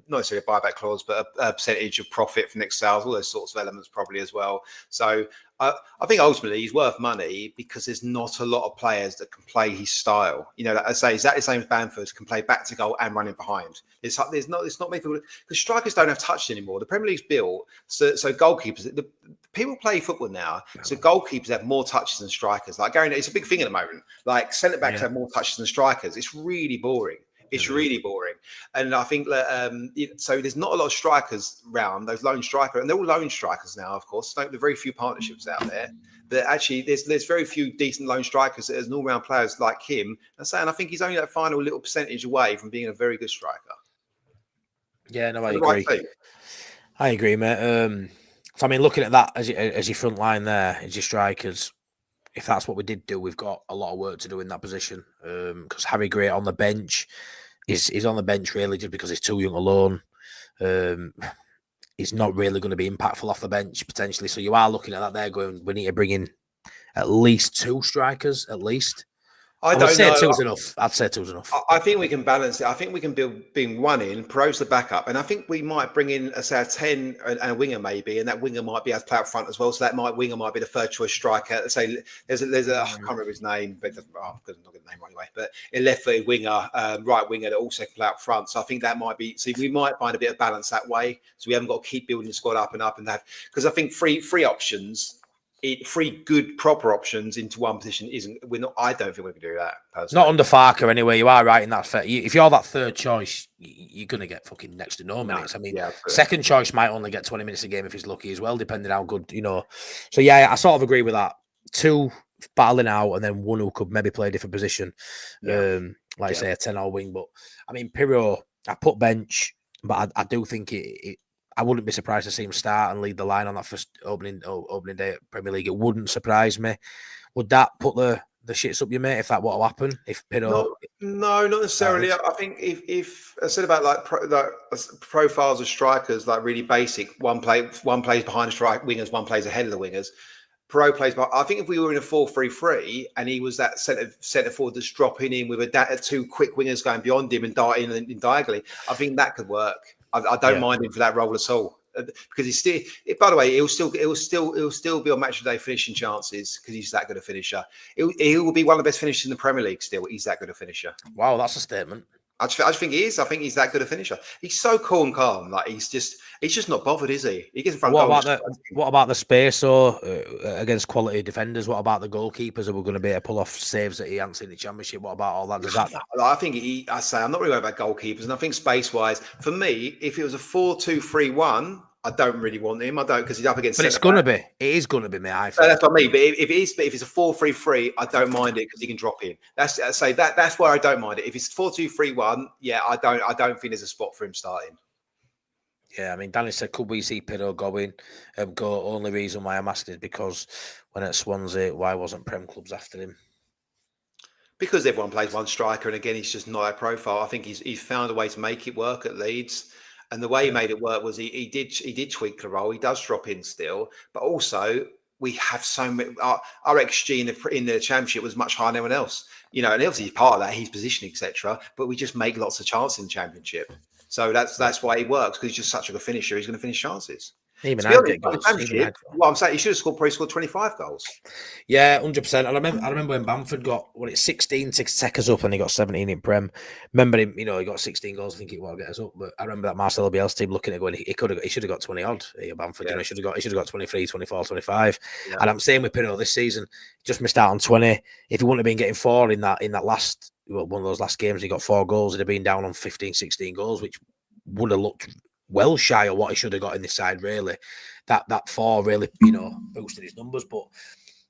necessarily a buyback clause, but a percentage of profit from next sales, all those sorts of elements probably as well. So I think ultimately he's worth money because there's not a lot of players that can play his style. Like I say, exactly the same as Bamford can play back to goal and running behind. It's not many people, because strikers don't have touch anymore. The Premier League's built so goalkeepers. People play football now, so goalkeepers have more touches than strikers. Like Gary, it's a big thing at the moment. Like centre backs have more touches than strikers. It's really boring. It's really boring. And I think that, so there's not a lot of strikers around, those lone strikers, and they're all lone strikers now, of course. There are very few partnerships out there. But actually, there's very few decent lone strikers. There's an all-round players like him. And I think he's only that final little percentage away from being a very good striker. Yeah, no, I agree. I agree, mate. So, I mean, looking at that as your front line there, as your strikers, if that's what we did do, we've got a lot of work to do in that position. Because Harry Gray on the bench is on the bench really just because he's too young alone. He's not really going to be impactful off the bench potentially. So you are looking at that there going, we need to bring in at least 2 strikers, at least. I'd say 2's enough. I'd say 2's enough. I think we can balance it. I think we can being one in, Pereira's the backup. And I think we might bring in, say, a 10 and a winger maybe, and that winger might be able to play up front as well. So that winger might be the third choice striker. Say there's a I can't remember his name, but I'm not going to get the name right away. But a left-footed winger, right winger that also can play up front. So I think that might be, we might find a bit of balance that way. So we haven't got to keep building the squad up and have, because I think free options, 3 good proper options into one position I don't think we can do that personally. Not under Farker anyway. You are right in that. If you're that third choice, you're going to get fucking next to no minutes. I mean, second choice might only get 20 minutes a game if he's lucky as well, depending how good, So yeah, I sort of agree with that. 2 battling out and then 1 who could maybe play a different position. Like I say, a 10-hour wing. But I mean, Pirro, I put bench, but I do think I wouldn't be surprised to see him start and lead the line on that first opening day at Premier League. It wouldn't surprise me. Would that put the shits up your mate if that were to happen? If Pirro... No, not necessarily. I think if I said about like profiles of strikers, like really basic, one plays behind the strike wingers, one plays ahead of the wingers. Pro plays, but I think if we were in a 4-3-3 and he was that centre forward that's dropping in with 2 quick wingers going beyond him and darting in diagonally, I think that could work. I don't mind him for that role at all, because he's still. By the way, he'll still be on match of the day finishing chances because he's that good a finisher. He will be one of the best finishers in the Premier League. Still, he's that good a finisher. Wow, that's a statement. I just think he is. I think he's that good a finisher. He's so cool and calm. Like he's just not bothered, is he? He gets in front. What about the space or against quality defenders? What about the goalkeepers? Are we going to be able to pull off saves that he hasn't seen in the Championship? What about all that? Does that? I think I'm not really worried about goalkeepers, and I think space wise, for me, if it was a 4-2-3-1. I don't really want him. I don't, because he's up against. But it's going to be. It is going to be, mate. I think. That's what I mean. But if it's a 4-3-3, I don't mind it because he can drop in. That's where I don't mind it. If it's 4-2-3-1, yeah, I don't think there's a spot for him starting. Yeah, I mean, Danny said, could we see Pirro going? Only reason why I'm asking is because when at Swansea, why wasn't Prem clubs after him? Because everyone plays one striker, and again, he's just not a profile. I think he's found a way to make it work at Leeds. And the way he made it work was he did tweak the role. He does drop in still, but also we have so many. Our XG in the Championship was much higher than anyone else. And obviously part of that he's positioning, etc. But we just make lots of chances in the Championship, so that's why he works, because he's just such a good finisher. He's going to finish chances. Even I get goals. Well, I'm saying he should have probably scored 25 goals. Yeah, 100%. I remember when Bamford got 16 to take us up, and he got 17 in Prem. Remember him? He got 16 goals. I think it will get us up. But I remember that Marcelo Bielsa team looking at going, he should have got 20 odd. Bamford, he should have got 23, 24, 25. Yeah. And I'm saying with Pirro this season, just missed out on 20. If he wouldn't have been getting 4 in that last, one of those last games, he got 4 goals. He'd have been down on 15, 16 goals, which would have looked well shy of what he should have got in this side, really. That 4 really, boosted his numbers. But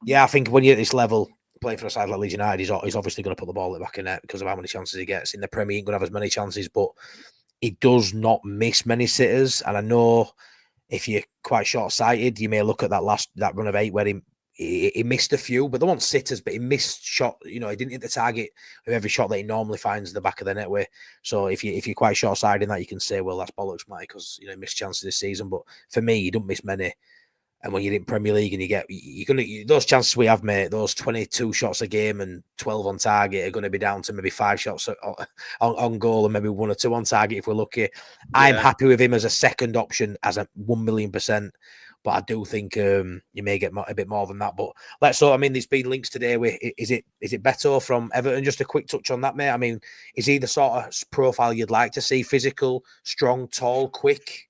yeah, I think when you're at this level, playing for a side like Leeds United, he's obviously going to put the ball at the back of net because of how many chances he gets. In the Premier, he ain't going to have as many chances, but he does not miss many sitters. And I know if you're quite short-sighted, you may look at that run of 8 where he missed a few, but they weren't sitters, but he missed shot. He didn't hit the target of every shot that he normally finds the back of the net with. So if you're quite short-sighted in that, you can say, well, that's bollocks, Mike, because he missed chances this season. But for me, he don't miss many. And when you're in Premier League and you're gonna those chances we have, mate, those 22 shots a game and 12 on target are going to be down to maybe 5 shots on goal and maybe 1 or 2 on target if we're lucky. Yeah. I'm happy with him as a second option, as a 1,000,000%. But I do think you may get a bit more than that. But let's I mean, there's been links today with is it Beto from Everton? Just a quick touch on that, mate. I mean, is he the sort of profile you'd like to see? Physical, strong, tall, quick,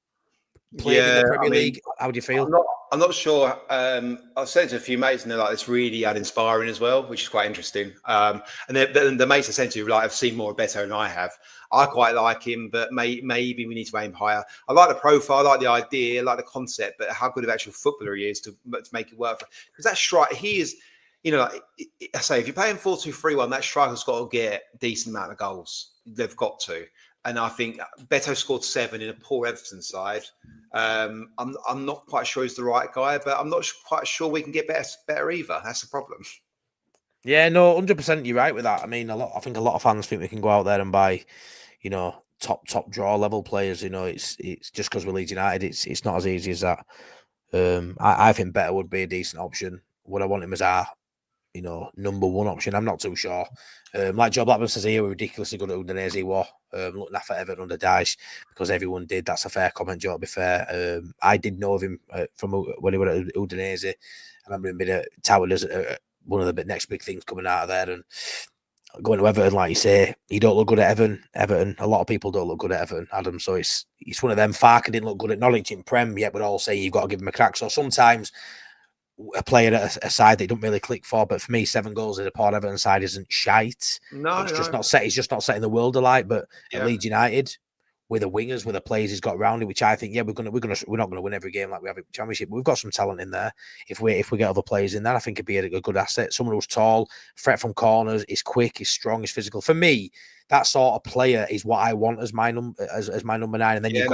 played in the Premier League? How do you feel? I'm not sure. I've said to a few mates, and they're like, it's really uninspiring as well, which is quite interesting. And the mates essentially like, I've seen more Beto than I have. I quite like him, but maybe we need to aim higher. I like the profile, I like the idea, I like the concept, but how good of an actual footballer he is to make it work. Because that strike, he is, you know, like, I say, if you're playing 4-2-3-1, that striker's got to get a decent amount of goals. They've got to. And I think Beto scored 7 in a poor Everton side. I'm not quite sure he's the right guy, but I'm not quite sure we can get better either. That's the problem. Yeah, no, 100%. You're right with that. I mean, I think a lot of fans think we can go out there and buy, you know, top draw level players. You know, it's just because we're Leeds United. It's not as easy as that. I think Better would be a decent option. Would I want him as our, you know, number 1 option? I'm not too sure. Like Joe Blackburn says here, we're ridiculously good at Udinese. Looking after Everton under Dyche because everyone did. That's a fair comment, Joe, to be fair. I did know of him from when he was at Udinese. I remember him being touted as one of the next big things coming out of there. And going to Everton, like you say, he don't look good at Everton. A lot of people don't look good at Everton, Adam. So it's one of them. Farke didn't look good at Norwich in Prem, yet we're all saying you've got to give him a crack. So sometimes a player at a side that you don't really click for, but for me, 7 goals in a Port Everton side isn't shite. No, it's just not set. He's just not setting the world alight. But at Leeds United, with the wingers, with the players he's got around it, which I think, we're not going to win every game like we have in the Championship. But we've got some talent in there. If we get other players in there, I think it'd be a good asset. Someone who's tall, threat from corners, is quick, is strong, is physical. For me, that sort of player is what I want as my number nine. And then you've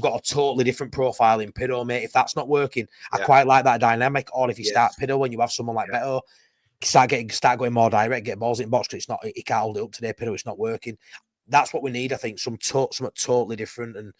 got a totally different profile in Pido, mate. If that's not working, I quite like that dynamic. Or if you start Pido when you have someone like Beto, start going more direct, get balls in box because he can't hold it up today. Pido, it's not working. That's what we need, I think. Something totally different. And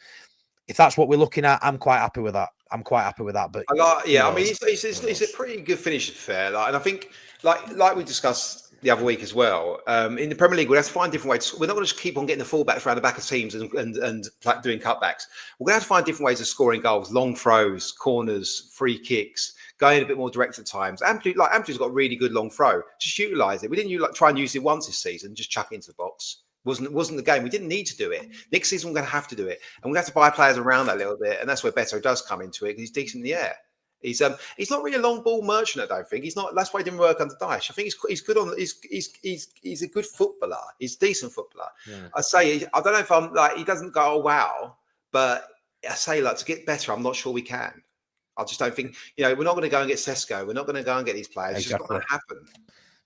if that's what we're looking at, I'm quite happy with that. But I mean, it's a pretty good finish, to be fair. And I think, like we discussed the other week as well, in the Premier League, we have to find different ways. We're not going to just keep on getting the fullbacks around the back of teams and doing cutbacks. We're going to have to find different ways of scoring goals: long throws, corners, free kicks, going a bit more direct at times. Amplitude's got a really good long throw. Just utilise it. We didn't try and use it once this season. Just chuck it into the box. Wasn't the game. We didn't need to do it. Next season, we're going to have to do it. And we're going to have to buy players around that a little bit. And that's where Beto does come into it, because he's decent in the air. He's not really a long ball merchant, I don't think. He's not. That's why he didn't work under Dyche. I think he's good on. He's a good footballer. He's a decent footballer. Yeah. I say, I don't know if I'm like, he doesn't go, oh wow, but I say, like, to get better, I'm not sure we can. I just don't think, we're not going to go and get Sesko. We're not going to go and get these players. Exactly. It's just not going to happen.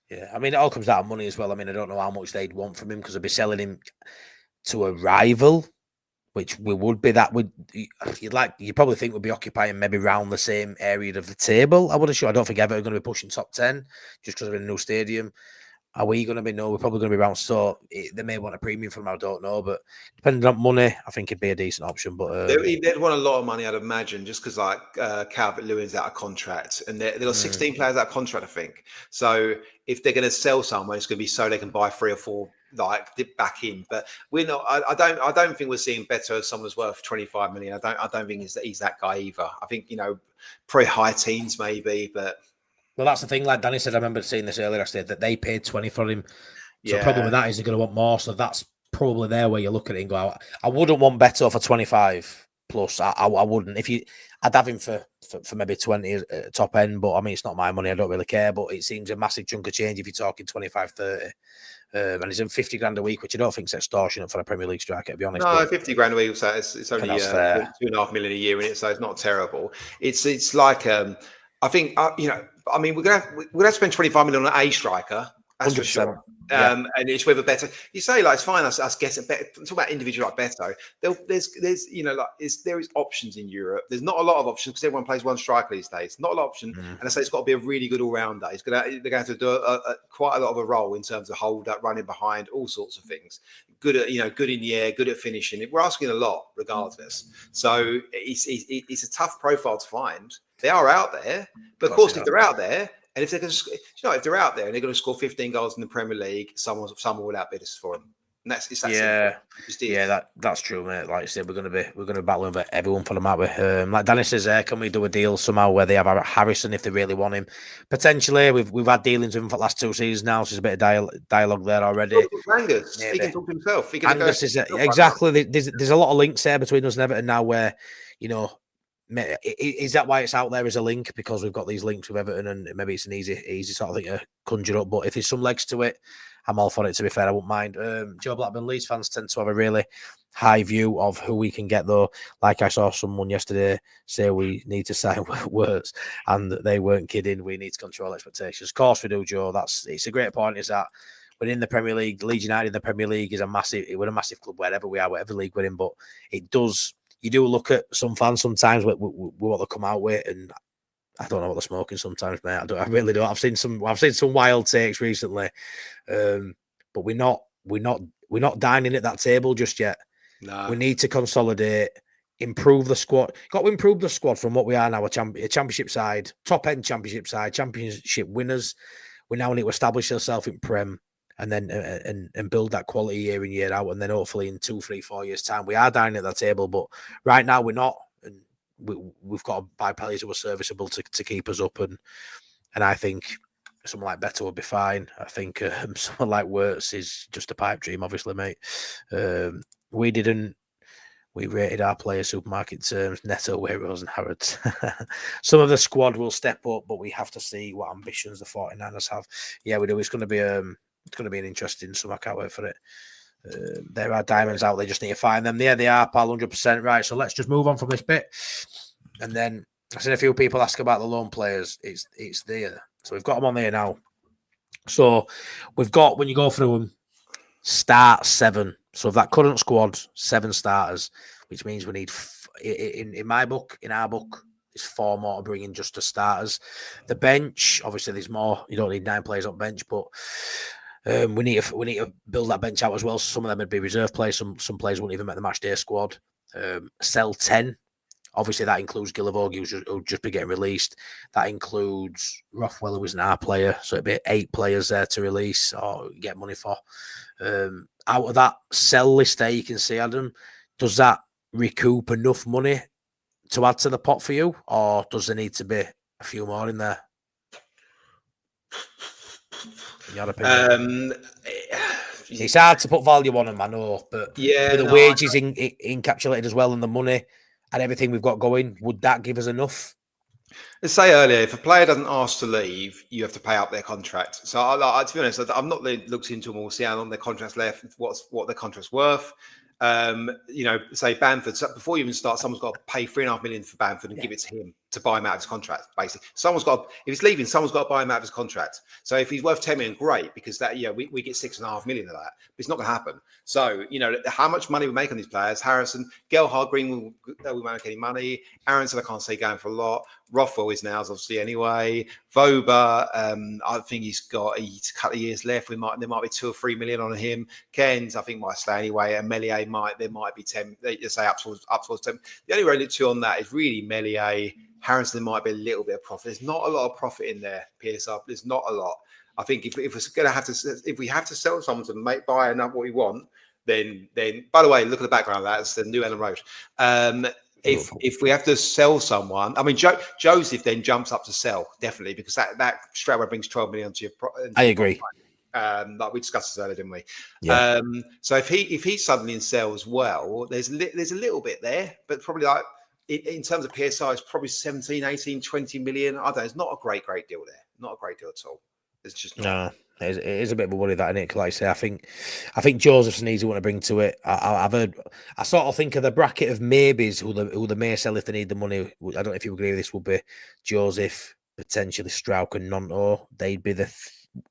Yeah, I mean, it all comes down to money as well. I mean, I don't know how much they'd want from him, because they'd be selling him to a rival, which we would be. You'd probably think we'd be occupying maybe around the same area of the table. I would have. I don't think Everton are going to be pushing top 10 just because we're in a new stadium. Are we going to be? No, we're probably going to be around. So they may want a premium from him. I don't know, but depending on money, I think it'd be a decent option. But they'd want a lot of money, I'd imagine, just because Calvert-Lewin's out of contract, and they've got 16 players out of contract, I think. So if they're going to sell someone, it's going to be so they can buy 3 or 4 dip back in. But we're not. I don't think we're seeing Beto as someone's worth 25 million. I don't think he's that guy either. I think pretty high teens maybe, but. Well, that's the thing. Like Danny said, I remember seeing this earlier. I said that they paid 20 for him. So the problem with that is they're going to want more. So that's probably there where you look at it and go, I wouldn't want Beto for 25 plus. I wouldn't. I'd have him for maybe 20 top end. But I mean, it's not my money. I don't really care. But it seems a massive chunk of change if you're talking 25, 30. And he's in 50 grand a week, which I don't think is extortionate for a Premier League striker, to be honest. No, 50 grand a week. So it's only 2.5 million a year in it. So it's not terrible. It's like, I think, I mean, we're gonna have to spend 25 million on an A striker. That's 100%. For sure. And it's whether Beto. You say like it's fine. Us getting better. Talk about individual like Beto. There's there is options in Europe. There's not a lot of options because everyone plays one striker these days. Not a lot of option, and I say it's got to be a really good all rounder. They're going to have to do quite a lot of a role in terms of hold up, running behind, all sorts of things. Good at good in the air, good at finishing. We're asking a lot regardless. So it's a tough profile to find. They are out there, but of course if they're out there. And if they're going to, if they're out there and they're going to score 15 goals in the Premier League, someone will outbid us for them. And that's simple. That's true, mate. Like I said, we're going to be battling with everyone for them, aren't we? Like Danny says, can we do a deal somehow where they have Harrison if they really want him? Potentially, we've had dealings with him for the last 2 seasons now, so there's a bit of dialogue there already. Angus, he can talk to himself. Angus is exactly. There's a lot of links there between us and Everton now, where is that why it's out there as a link? Because we've got these links with Everton, and maybe it's an easy sort of thing to conjure up. But if there's some legs to it, I'm all for it. To be fair, I wouldn't mind. Joe Blackburn, Leeds fans tend to have a really high view of who we can get, though. Like I saw someone yesterday say we need to sign words, and they weren't kidding. We need to control expectations. Of course we do, Joe. It's a great point. Is that we're in the Premier League. Leeds United in the Premier League is we're a massive club wherever we are, whatever league we're in. But it does. You do look at some fans sometimes with what they come out with, and I don't know what they're smoking sometimes, mate. I really don't. I've seen some wild takes recently, but we're not dining at that table just yet. No. We need to consolidate, improve the squad. Got to improve the squad from what we are now, a championship side, top end championship side, championship winners. We now need to establish ourselves in Prem. And then and build that quality year in, year out, and then hopefully in 2, 3, 4 years' time we are dining at that table. But right now we're not, and we've got to buy players who are serviceable to keep us up. And I think someone like Beto will be fine. I think someone like Wirtz is just a pipe dream, obviously, mate. We rated our players supermarket terms, Neto, Wayros and Harrods. Some of the squad will step up, but we have to see what ambitions the 49ers have. Yeah, we do. It's going to be an interesting summer. I can't wait for it. There are diamonds out there. Just need to find them. Yeah, they are, pal, 100%. Right, so let's just move on from this bit. And then I've seen a few people ask about the loan players. It's there. So we've got them on there now. So we've got, when you go through them, start 7. So that current squad, 7 starters, which means we need, in my book, in our book, there's 4 more to bring in just as starters. The bench, obviously, there's more. You don't need 9 players on bench, but we need to build that bench out as well. So some of them would be reserve players. Some players wouldn't even make the match day squad. Sell 10. Obviously, that includes Gilavogi, who'll just be getting released. That includes Rothwell, who isn't our player. So it'd be 8 players there to release or get money for. Out of that sell list there, you can see, Adam, does that recoup enough money to add to the pot for you? Or does there need to be a few more in there? In your opinion? It's hard to put value on them, I know, but with the wages encapsulated as well and the money and everything we've got going, would that give us enough? Let's say earlier, if a player doesn't ask to leave, you have to pay up their contract. So, to be honest, I've not really looked into them all, see how long their contract's left, what their contract's worth. Say Bamford. So before you even start, someone's got to pay $3.5 million for Bamford and give it to him to buy him out of his contract. Basically, if he's leaving, someone's got to buy him out of his contract. So if he's worth $10 million, great, because that we get $6.5 million of that. But it's not going to happen. So how much money we make on these players? Harrison, Gelhardt, Green, we won't make any money. Aronson, I can't say going for a lot. Rothwell is now, obviously, anyway. Voba, I think he's got a couple of years left. There might be 2 or 3 million on him. Kens, I think, might stay anyway. And Melier there might be 10. They just say up towards 10. The only really 2 on that is really Melier. Harrison, there might be a little bit of profit. There's not a lot of profit in there, PSR. There's not a lot. I think if we have to sell someone to buy enough what we want, then by the way, look at the background of that. It's the new Ellen Road. If we have to sell someone, I mean, Joseph then jumps up to sell, definitely, because that straight away brings 12 million to your. I agree. Like we discussed this earlier, didn't we? Yeah. So if he suddenly sells well, there's a little bit there, but probably like in terms of PSI, it's probably 17, 18, 20 million. I don't know. It's not a great deal there. Not a great deal at all. It's just not. No, it is a bit of a worry, that, isn't it? Like I say, I think Joseph's an easy one to bring to it. I've heard. I sort of think of the bracket of maybes who they may sell if they need the money. I don't know if you agree with this. Would be Joseph, potentially Strauch and Nonto. They'd be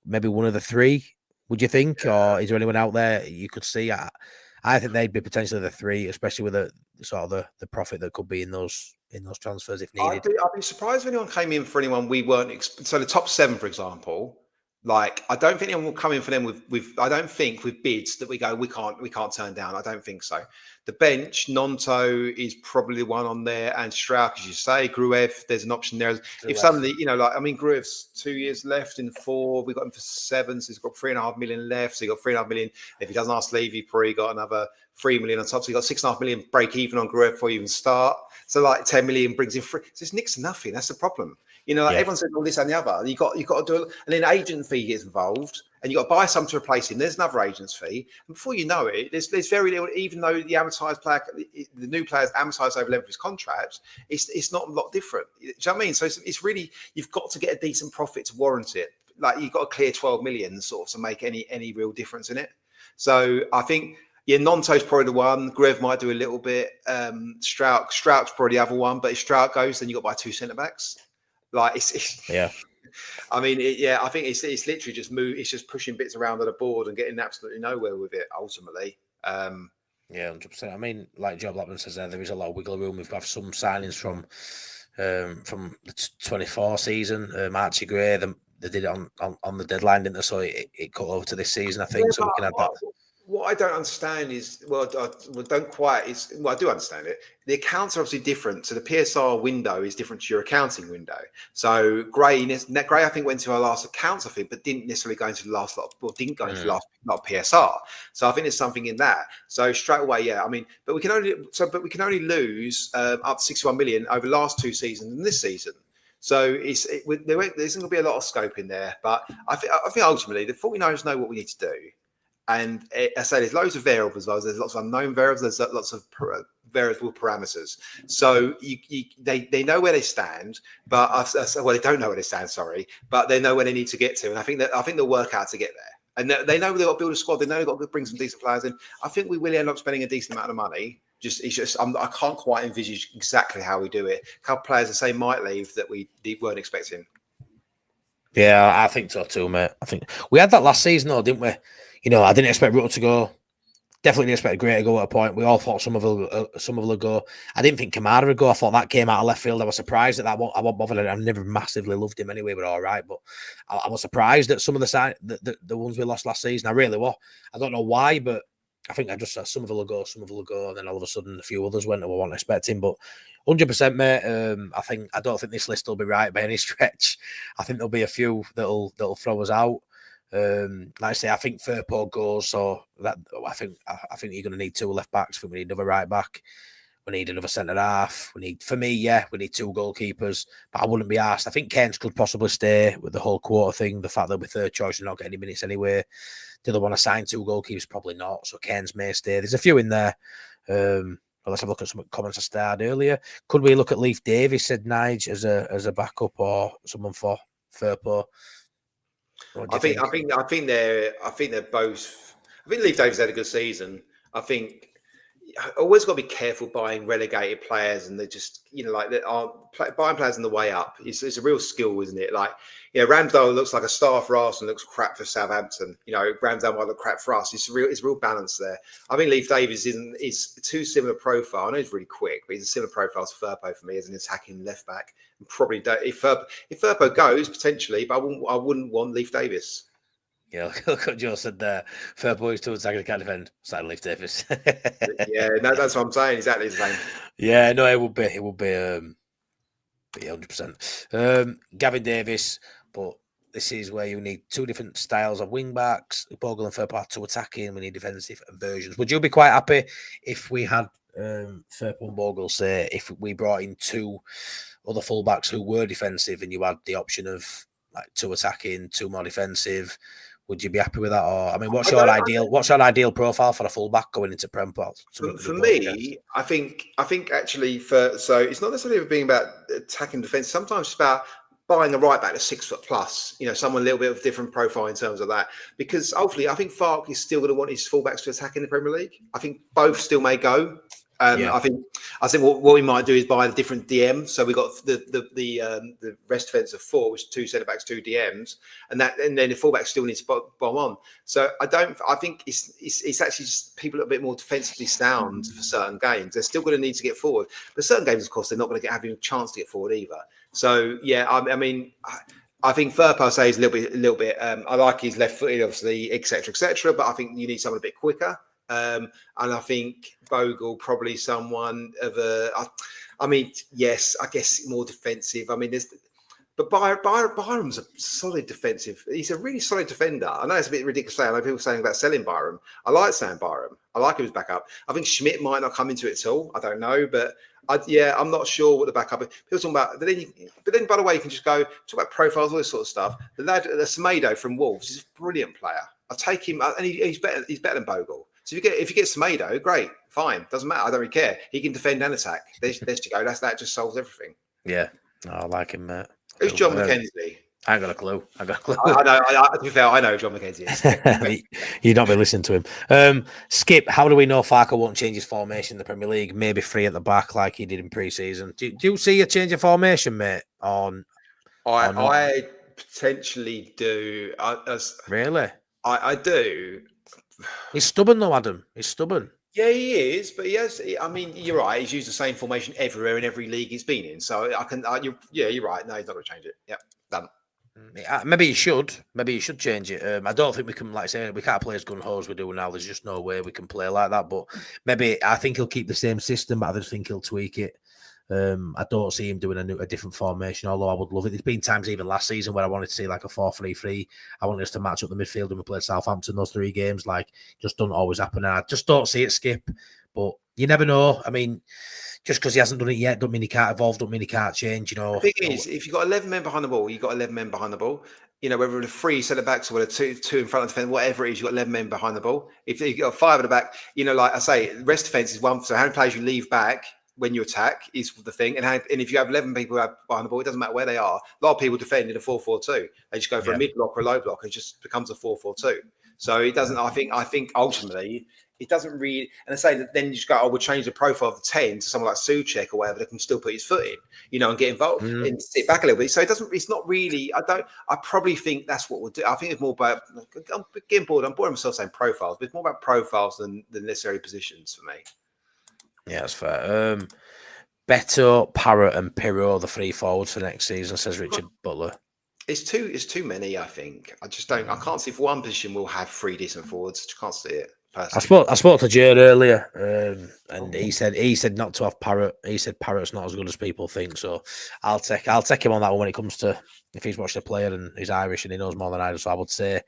maybe one of the 3. Would you think, or is there anyone out there you could see? I think they'd be potentially the three, especially with the sort of the profit that could be in those transfers if needed. I'd be surprised if anyone came in for anyone we weren't. So the top seven, for example, like I don't think anyone will come in for them with. I don't think with bids that we go we can't turn down. I don't think so. The bench, Nonto is probably the one on there, and Strauch, as you say, Gruev. There's an option there. If suddenly, like I mean, Gruev's 2 years left in 4. We got him for 7, so he's got 3.5 million left. So he got 3.5 million. If he doesn't ask leave, he probably got another 3 million on top. So you got 6.5 million break even on Gruev before you even start. So like 10 million brings in free. So it's next to nothing. That's the problem. Everyone said all this and the other. You got to do it, and then agent fee gets involved, and you got to buy some to replace him. There's another agent's fee, and before you know it, there's very little. Even though the amortized player, the new player's amortized over length of his contract, it's not a lot different. Do you know what I mean? So it's really you've got to get a decent profit to warrant it. Like you've got to clear 12 million sort of to make any real difference in it. So I think. Yeah, Nonto's probably the one. Grev might do a little bit. Strauch's probably the other one. But if Strauch goes, then you got to buy 2 centre backs. Like it's Yeah. I mean, I think it's literally just It's just pushing bits around on the board and getting absolutely nowhere with it. Ultimately. Yeah, 100%. I mean, like Joe Blackman says there is a lot of wiggle room. We've got some signings from the 24 season. Archie Gray, they did it on the deadline, didn't they? So it cut over to this season, I think. So we can add that. What I don't understand is, I do understand it. The accounts are obviously different. So the PSR window is different to your accounting window. So Gray, I think, went to our last accounts, I think, but didn't necessarily go into the last lot, didn't go into the last lot of PSR. So I think there's something in that. So straight away, yeah, I mean, but we can only lose up to 61 million over the last 2 seasons and this season. So there's going to be a lot of scope in there. But I think ultimately the 49ers know what we need to do. And I say there's loads of variables. There's lots of unknown variables. There's lots of variable parameters. So they know where they stand, but they don't know where they stand. Sorry, but they know where they need to get to. And I think they'll work out to get there. And they know they've got to build a squad. They know they've got to bring some decent players in. I think we will end up spending a decent amount of money. I can't quite envisage exactly how we do it. A couple of players, I say, might leave that we weren't expecting. Yeah, I think so too, mate. I think we had that last season, though, didn't we? I didn't expect Rutter to go. Definitely didn't expect Gray to go at a point. We all thought some of them would go. I didn't think Kamara would go. I thought that came out of left field. I was surprised at that. I wasn't bothered. I've never massively loved him anyway, but all right. But I was surprised at some of the ones we lost last season. I really was. I don't know why, but I think I just said some of them will go, and then all of a sudden a few others went that we weren't expecting. But 100%, mate. I don't think this list will be right by any stretch. I think there'll be a few that'll throw us out. Like I say, I think Firpo goes, so that I think you're going to need 2 left backs. I think we need another right back. We need another centre half. We need 2 goalkeepers. But I wouldn't be asked. I think Kent could possibly stay with the whole quarter thing. The fact that we're third choice and not getting any minutes anyway. Do they want to sign 2 goalkeepers? Probably not. So Kent may stay. There's a few in there. Let's have a look at some comments I started earlier. Could we look at Leif Davis? Said Nige as a backup or someone for Firpo. I think they're both. I think Leif Davis had a good season. I think always got to be careful buying relegated players, and they're just buying players on the way up. It's a real skill, isn't it? Like Ramsdale looks like a star for Arsenal, looks crap for Southampton. Ramsdale might look crap for us. It's real balance there. I think Leif Davis is too similar profile. I know he's really quick, but he's a similar profile to Firpo for me as an attacking left back. And probably if Firpo goes potentially, but I wouldn't want Leif Davis. Yeah, look what Joe said there. Firpo is too attacking, can't defend. Sign Leif Davis. Yeah, no, that's what I'm saying. Exactly the same. Yeah, no, it would be 100%. Gavin Davis, but this is where you need 2 different styles of wing backs. Bogle and Firpo are 2 attacking. We need defensive versions. Would you be quite happy if we had Firpo and Bogle, say, if we brought in 2 other fullbacks who were defensive, and you had the option of like 2 attacking, 2 more defensive? Would you be happy with that? Or I mean, what's your ideal profile for a fullback going into Prem? For me, I think actually so it's not necessarily being about attacking defense. Sometimes it's about buying a right back that's 6 foot plus. Someone a little bit of a different profile in terms of that. Because ultimately, I think Farke is still going to want his fullbacks to attack in the Premier League. I think both still may go. I think what we might do is buy the different DMs. So we got the rest defence of 4, which is 2 centre backs, 2 DMs, and then the fullback still needs to bomb on. So I think it's actually just people a bit more defensively sound for certain games. They're still going to need to get forward, but certain games, of course, they're not going to have a chance to get forward either. So yeah, I mean. I think Firpo, I say, is a little bit. I like his left footed, obviously, etc. But I think you need someone a bit quicker. And I think Bogle probably someone of a. I mean, yes, I guess more defensive. I mean, but Byram's a solid defensive. He's a really solid defender. I know it's a bit ridiculous saying. I know people saying about selling Byram. I like saying Byram. I like him as backup. I think Schmidt might not come into it at all. I don't know, but. I'm not sure what the backup is. People talking about, but then by the way, you can just go talk about profiles, all this sort of stuff. The lad, Semedo from Wolves, is a brilliant player. I'll take him, and he's better. He's better than Bogle. So if you get Semedo, great, fine, doesn't matter. I don't really care. He can defend and attack. There's you go. That just solves everything. Yeah, I like him, mate. Who's John McKenzie? I ain't got a clue. I know. To be fair, I know who John McKenzie is. You'd not be listening to him. Skip, how do we know Farker won't change his formation in the Premier League? Maybe 3 at the back like he did in pre-season. Do you see a change of formation, mate? I potentially do. Really? I do. He's stubborn though, Adam. He's stubborn. Yeah, he is, but he has. I mean, you're right. He's used the same formation everywhere in every league he's been in. So I can. You're right. No, he's not going to change it. Yeah, done. Maybe he should. Maybe he should change it. I don't think we can, like I say, we can't play as gun ho as we do now. There's just no way we can play like that. But maybe I think he'll keep the same system, but I just think he'll tweak it. I don't see him doing a different formation, although I would love it. There's been times even last season where I wanted to see like a 4-3-3. I wanted us to match up the midfield when we played Southampton those 3 games. Like, just doesn't always happen. And I just don't see it, Skip. But you never know. I mean, just because he hasn't done it yet, don't mean he can't evolve, don't mean he can't change, you know. The thing is, if you've got 11 men behind the ball, you've got 11 men behind the ball. You know, whether the 3 centre-backs or the two in front of the defence, whatever it is, you've got 11 men behind the ball. If you've got 5 at the back, you know, like I say, rest defence is one. So how many players you leave back when you attack is the thing. And if you have 11 people behind the ball, it doesn't matter where they are. A lot of people defend in a 4-4-2. They just go for a mid-block or a low block. It just becomes a 4-4-2. So it doesn't, I think ultimately, it doesn't really, and I say that then you just go, we'll change the profile of the 10 to someone like Souček or whatever that can still put his foot in, you know, and get involved and sit back a little bit. So it's not really, I probably think that's what we'll do. I think it's more about, I'm getting bored. I'm bored myself saying profiles, but it's more about profiles than necessary positions for me. Yeah, that's fair. Beto, Parrott, and Pirro, the 3 forwards for next season, says Richard Butler. It's too many, I think. I can't see for one position we'll have 3 decent forwards. I just can't see it. Personally. I spoke to Jared earlier, and he said not to have Parrott. He said Parrott's not as good as people think. So I'll take him on that one when it comes to if he's watched a player and he's Irish and he knows more than I do. So I would say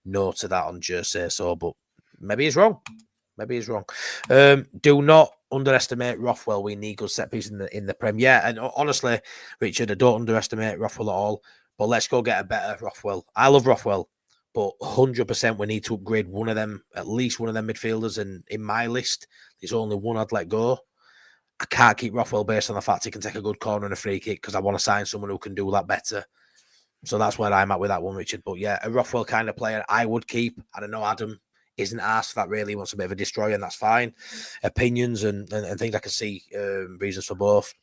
no to that on just say so, but maybe he's wrong. Do not underestimate Rothwell. We need good set piece in the Prem. Yeah, and honestly, Richard, I don't underestimate Rothwell at all. But let's go get a better Rothwell. I love Rothwell. But 100% we need to upgrade one of them, at least one of them midfielders. And in my list, there's only one I'd let go. I can't keep Rothwell based on the fact he can take a good corner and a free kick because I want to sign someone who can do that better. So that's where I'm at with that one, Richard. But yeah, a Rothwell kind of player I would keep. I don't know, Adam isn't asked for that really. He wants a bit of a destroyer, and that's fine. Opinions and things I can see reasons for both.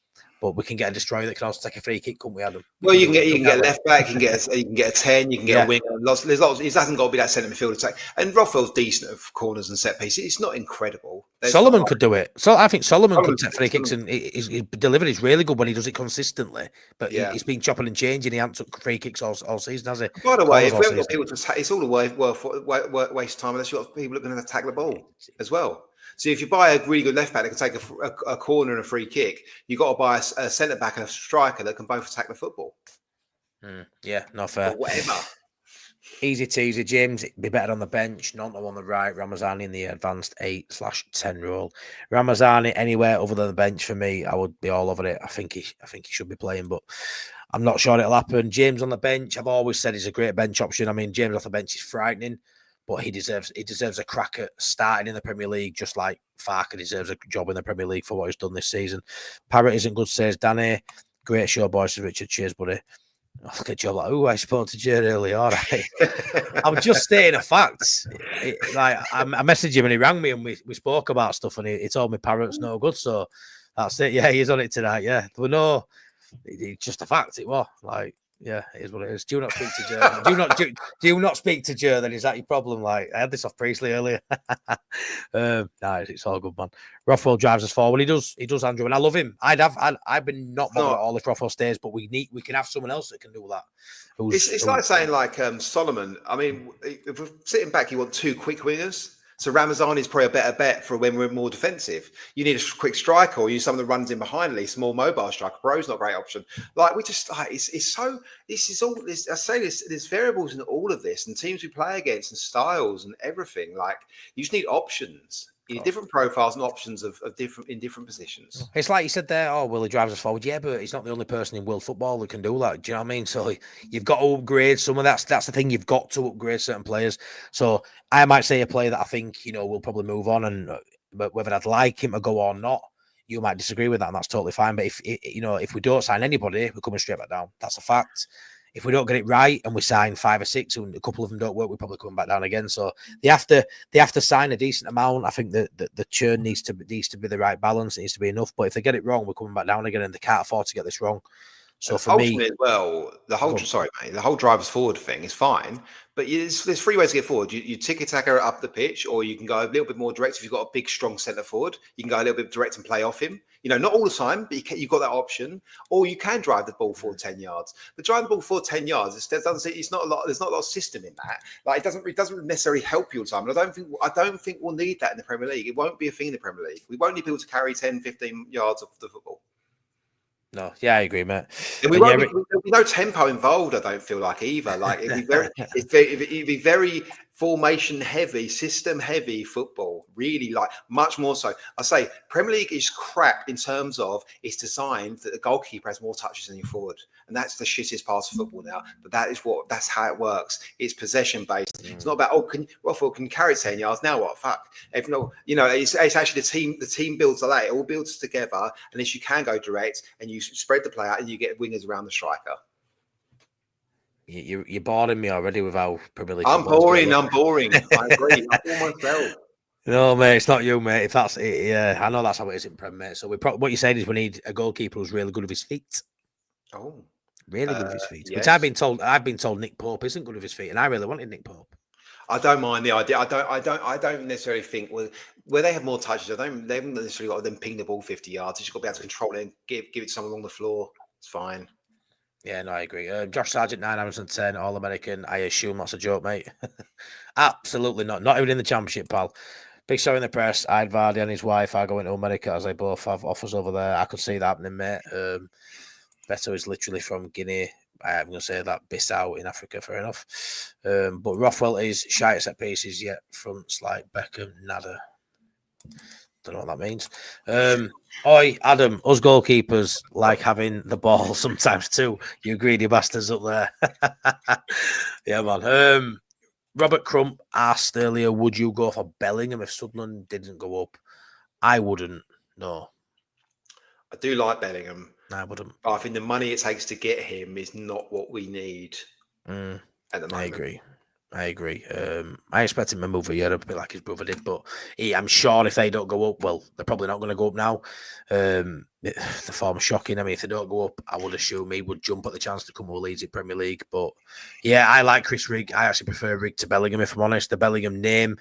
But we can get a destroyer that can also take a free kick, couldn't we, Adam? Well, you can get a left back, you can get a 10, you can get a winger. There's lots. It hasn't got to be that centre midfield attack. And Rothwell's decent at corners and set pieces. It's not incredible. Solomon could do it. So I think Solomon could take free kicks, and his delivery is really good when he does it consistently. But he's been chopping and changing. He hasn't took free kicks all season, has he? By the way, if we haven't got people to attack, it's all a waste of time unless you've got people that are going to attack the ball as well. So if you buy a really good left back that can take a corner and a free kick, you've got to buy a centre back and a striker that can both attack the football. Yeah, not fair. Or whatever. Easy teasy, James. Be better on the bench. Nonto on the right. Ramazani in the advanced 8/10 role. Ramazani anywhere other than the bench for me, I would be all over it. I think he should be playing, but I'm not sure it'll happen. James on the bench. I've always said he's a great bench option. I mean, James off the bench is frightening. But he deserves a crack at starting in the Premier League, just like Farker deserves a job in the Premier League for what he's done this season. Parrott isn't good, says Danny. Great show, boys. Richard, cheers, buddy. I look at Joe like, oh, I supported you earlier. All right. I'm just stating a fact. Like I messaged him and he rang me and we spoke about stuff and he told me Parrot's no good. So that's it. Yeah, he's on it tonight. Yeah. There were no, it's just a fact. It was like, yeah, it is what it is. Do not speak to Joe. Do not speak to Joe. Then is that your problem? Like I had this off Priestley earlier. It's all good, man. Rothwell drives us forward. He does, Andrew, and I love him. I've been not bothered at all if Rothwell stays, but we can have someone else that can do that. It's like saying like Solomon. I mean, if we're sitting back, you want two quick wingers. So Ramazani is probably a better bet for when we're more defensive. You need a quick striker, or you use someone that runs in behind, at least more mobile striker. Bro's not a great option. Like we just like it's so. This is all. This I say this. There's variables in all of this, and teams we play against, and styles, and everything. Like you just need options. You need different profiles and options of different positions. It's like you said there, will he drives us forward? Yeah, but he's not the only person in world football who can do that. Do you know what I mean? So you've got to upgrade some of that's the thing. You've got to upgrade certain players. So I might say a player that I think, will probably move on, but whether I'd like him to go or not, you might disagree with that, and that's totally fine. But if we don't sign anybody, we're coming straight back down. That's a fact. If we don't get it right and we sign 5 or 6 and a couple of them don't work, we're probably coming back down again. So they have to sign a decent amount. I think that the churn needs to be the right balance. It needs to be enough. But if they get it wrong, we're coming back down again, and they can't afford to get this wrong. So for me, as well, the whole drivers forward thing is fine, but there's 3 ways to get forward. You tiki-taka up the pitch, or you can go a little bit more direct. If you've got a big, strong centre forward, you can go a little bit direct and play off him. Not all the time, but you've got that option. Or you can drive the ball forward 10 yards. But driving the ball forward 10 yards, it's not a lot. There's not a lot of system in that. Like it doesn't necessarily help you all the time. And I don't think we'll need that in the Premier League. It won't be a thing in the Premier League. We won't need people to carry 10, 15 yards of the football. No, yeah, I agree, mate. There'll be no tempo involved. I don't feel like either. Like it'd be very formation heavy, system heavy football. Really, like much more so. I say Premier League is crap in terms of it's designed that the goalkeeper has more touches than your forward, and that's the shittest part of football now. But that's how it works. It's possession based. It's not about can you carry 10 yards now? What fuck? It's actually the team builds like that. It all builds together, unless you can go direct and you spread the play out and you get wingers around the striker. You're boring me already with how Premier League. I'm boring. I agree. I feel myself. No, mate, it's not you, mate. If that's it, yeah, I know that's how it is in Prem, mate. So what you're saying is we need a goalkeeper who's really good with his feet. Oh, really good with his feet. Yes. Which I've been told Nick Pope isn't good with his feet, and I really wanted Nick Pope. I don't mind the idea. I don't necessarily think where they have more touches. They haven't necessarily got them ping the ball 50 yards. You just got to be able to control it and give it to someone along the floor. It's fine. Yeah, no, I agree. Josh Sargent, 910, All-American. I assume that's a joke, mate. Absolutely not. Not even in the Championship, pal. Big story in the press. I'd Vardy and his wife are going to America, as they both have offers over there. I could see that happening, mate. Beto is literally from Guinea. I'm going to say that Bissau in Africa, fair enough. But Rothwell is shy at set pieces, yet fronts like Beckham, nada. Don't know what that means. Oi, Adam, us goalkeepers like having the ball sometimes too. You greedy bastards up there. Yeah, man. Robert Crump asked earlier, would you go for Bellingham if Sunderland didn't go up? I wouldn't, no. I do like Bellingham. I wouldn't. But I think the money it takes to get him is not what we need at the moment. I agree. I expect him to move a year up a bit like his brother did, but I'm sure if they don't go up, well, they're probably not going to go up now. The form is shocking. I mean, if they don't go up, I would assume he would jump at the chance to come with Leeds in Premier League. But yeah, I like Chris Rigg. I actually prefer Rigg to Bellingham, if I'm honest. The Bellingham name,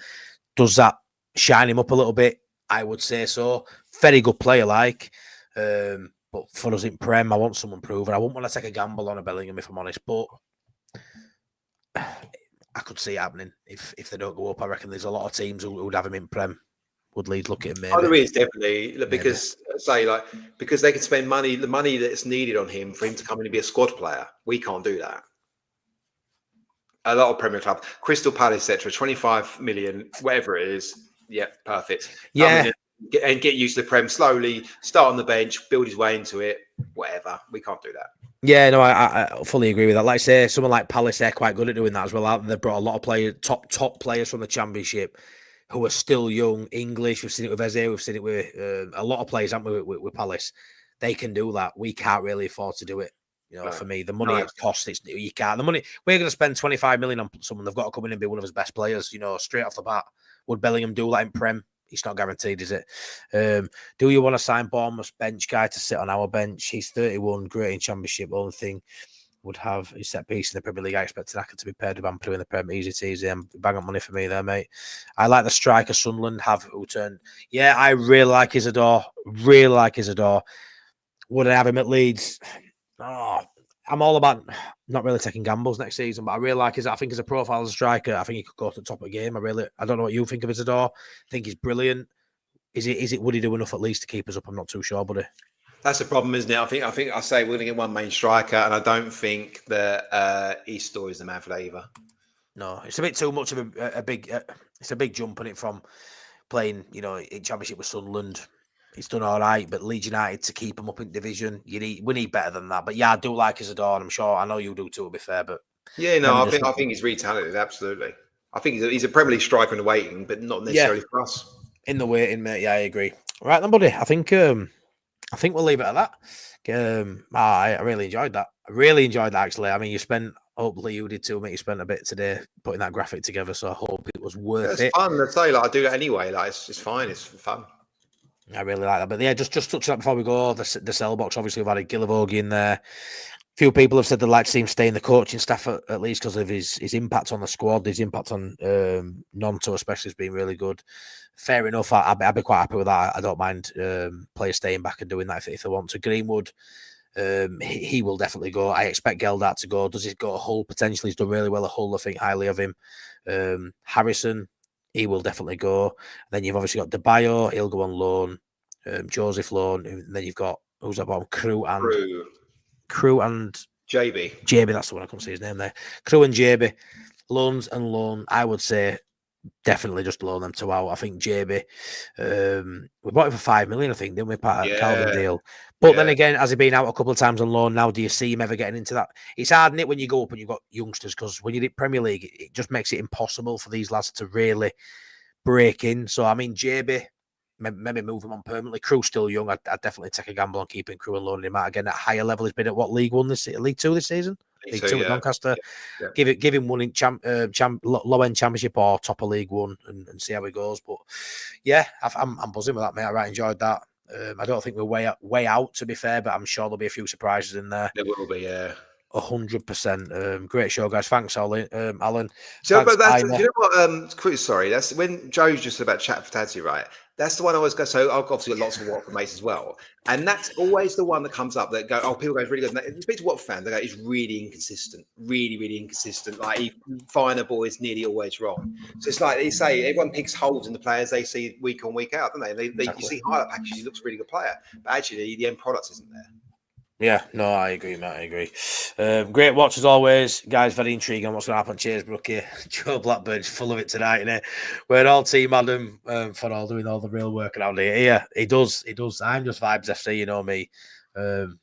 does that shine him up a little bit? I would say so. Very good player, but for us in Prem, I want someone proven. I wouldn't want to take a gamble on a Bellingham, if I'm honest, but I could see it happening if they don't go up. I reckon there's a lot of teams who would have him in Prem. Would Leeds look at him? Maybe. Oh, there is definitely because they can spend money, the money that's needed on him for him to come in and be a squad player. We can't do that. A lot of Premier clubs, Crystal Palace, etc., 25 million, whatever it is. Yeah, perfect. Yeah. And get used to the Prem slowly, start on the bench, build his way into it, whatever. We can't do that. Yeah, no, I fully agree with that. Like I say, someone like Palace, they're quite good at doing that as well. They've brought a lot of players, top players from the Championship who are still young, English. We've seen it with Eze, we've seen it with a lot of players, haven't we, with Palace. They can do that. We can't really afford to do it. You know, for me, the money it costs, you can't. The money we're going to spend 25 million on someone. They've got to come in and be one of his best players. You know, straight off the bat. Would Bellingham do that in Prem? It's not guaranteed, is it? Do you want to sign Bournemouth's bench guy to sit on our bench? He's 31, great in Championship. Only thing would have his set piece in the Premier League. I expect Tanaka to be paired with Ampadu in the Prem. Easy. Bang up money for me there, mate. I like the striker Sunderland have who turned. Yeah, I really like Isidore. Would I have him at Leeds? Oh, I'm all about not really taking gambles next season, but I really like I think he's a profile as a striker. I think he could go to the top of the game. I don't know what you think of Isidore. I think he's brilliant. Would he do enough at least to keep us up? I'm not too sure, buddy. That's the problem, isn't it? I think I say we're going to get one main striker, and I don't think that Isidore is the man for that either. No, it's a bit too much of a big. It's a big jump in it from playing, you know, in Championship with Sunderland. He's done all right, but Leeds United to keep him up in division, we need better than that. But yeah, I do like Isidore, and I know you do too. To be fair, but yeah, no, I think he's really talented. Absolutely, I think he's a Premier League striker in the waiting, but not necessarily for us in the waiting, mate. Yeah, I agree. Right then, buddy. I think we'll leave it at that. I really enjoyed that. Actually. I mean, hopefully you did too, mate. You spent a bit today putting that graphic together, so I hope it was worth it. It's fun. I say, I do that anyway. It's fine. It's fun. I really like that. But yeah, just touch that before we go. The cell box, obviously, we've had a Gilavogi in there. A few people have said they'd like to see him stay in the coaching staff at least because of his impact on the squad, his impact on Nonto especially has been really good. Fair enough. I'd be quite happy with that. I don't mind players staying back and doing that if they want to. Greenwood, he will definitely go. I expect Geldart to go. Does he go at Hull? Potentially, he's done really well at Hull. I think highly of him. Harrison, he will definitely go. Then you've obviously got De Bayo, he'll go on loan. Joseph loan. And then you've got who's that one? Crew and JB. That's the one I couldn't see his name there. Crew and JB, loans and loan. I would say definitely just loan them to out. I think JB, we bought him for 5 million, I think, didn't we? Part of that Calvin deal. But then again, has he been out a couple of times on loan now? Do you see him ever getting into that? It's hard, isn't it, when you go up and you've got youngsters, because when you're in Premier League, it just makes it impossible for these lads to really break in. So, I mean, JB, maybe move him on permanently. Crew's still young. I'd definitely take a gamble on keeping Crew and loaning him out again at higher level. He's been at what, League 2 this season? League 2 at Doncaster. Yeah. Give him one in low end Championship or top of League 1 and see how it goes. But yeah, I'm buzzing with that, mate. I really enjoyed that. I don't think we're way out, to be fair, but I'm sure there'll be a few surprises in there. There will be, yeah. 100%. Great show, guys. Thanks, Alan. So, but that's, you know what? Quick, sorry. That's when Joe's just about chat for Tadzi, right? That's the one I always go. So I've obviously got lots of Watford mates as well, and that's always the one that comes up. That go, oh, people go, it's really good. And you speak to Watford fans, they go, it's really inconsistent, really inconsistent. Like he find a ball is nearly always wrong. So it's like they say, everyone picks holes in the players they see week on week out, don't they? Exactly. You see highlight packages, he looks a really good player, but actually the end product isn't there. Yeah, no, I agree, mate. I agree. Great watch as always, guys. Very intriguing on what's going to happen. Cheers, Brookie. Joe Blackbird's full of it tonight, innit? We're all team Adam for all doing all the real work around here. Yeah, he does. I'm just Vibes FC, you know me. I'm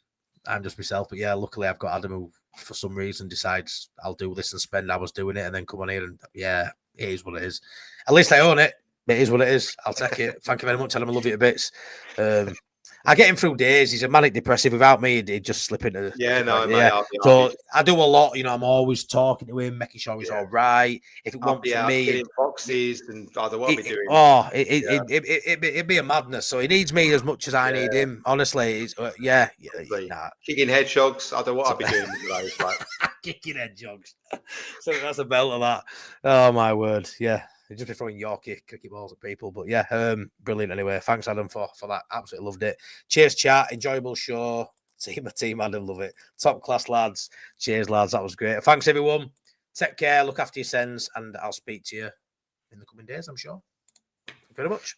just myself. But yeah, luckily I've got Adam who, for some reason, decides I'll do this and spend hours doing it, and then come on here and yeah, it is what it is. At least I own it. It is what it is. I'll take it. Thank you very much. Tell him I love you to bits. I get him through days. He's a manic depressive. Without me, he'd just slip into. Yeah, no, mate. Yeah. So I do a lot. You know, I'm always talking to him, making sure he's all right. If it won't be for me, getting boxes and I don't know what we're doing. It'd be a madness. So he needs me as much as I need him. Honestly, kicking hedgehogs. I don't know what I'd be doing with those. Like kicking hedgehogs. So that's a belt of that. Oh my word, yeah. Just be throwing Yorkie cricket balls at people. But yeah, brilliant anyway. Thanks, Adam, for that. Absolutely loved it. Cheers, chat. Enjoyable show. Team Adam, love it. Top class, lads. Cheers, lads. That was great. Thanks, everyone. Take care. Look after your sends. And I'll speak to you in the coming days, I'm sure. Thank you very much.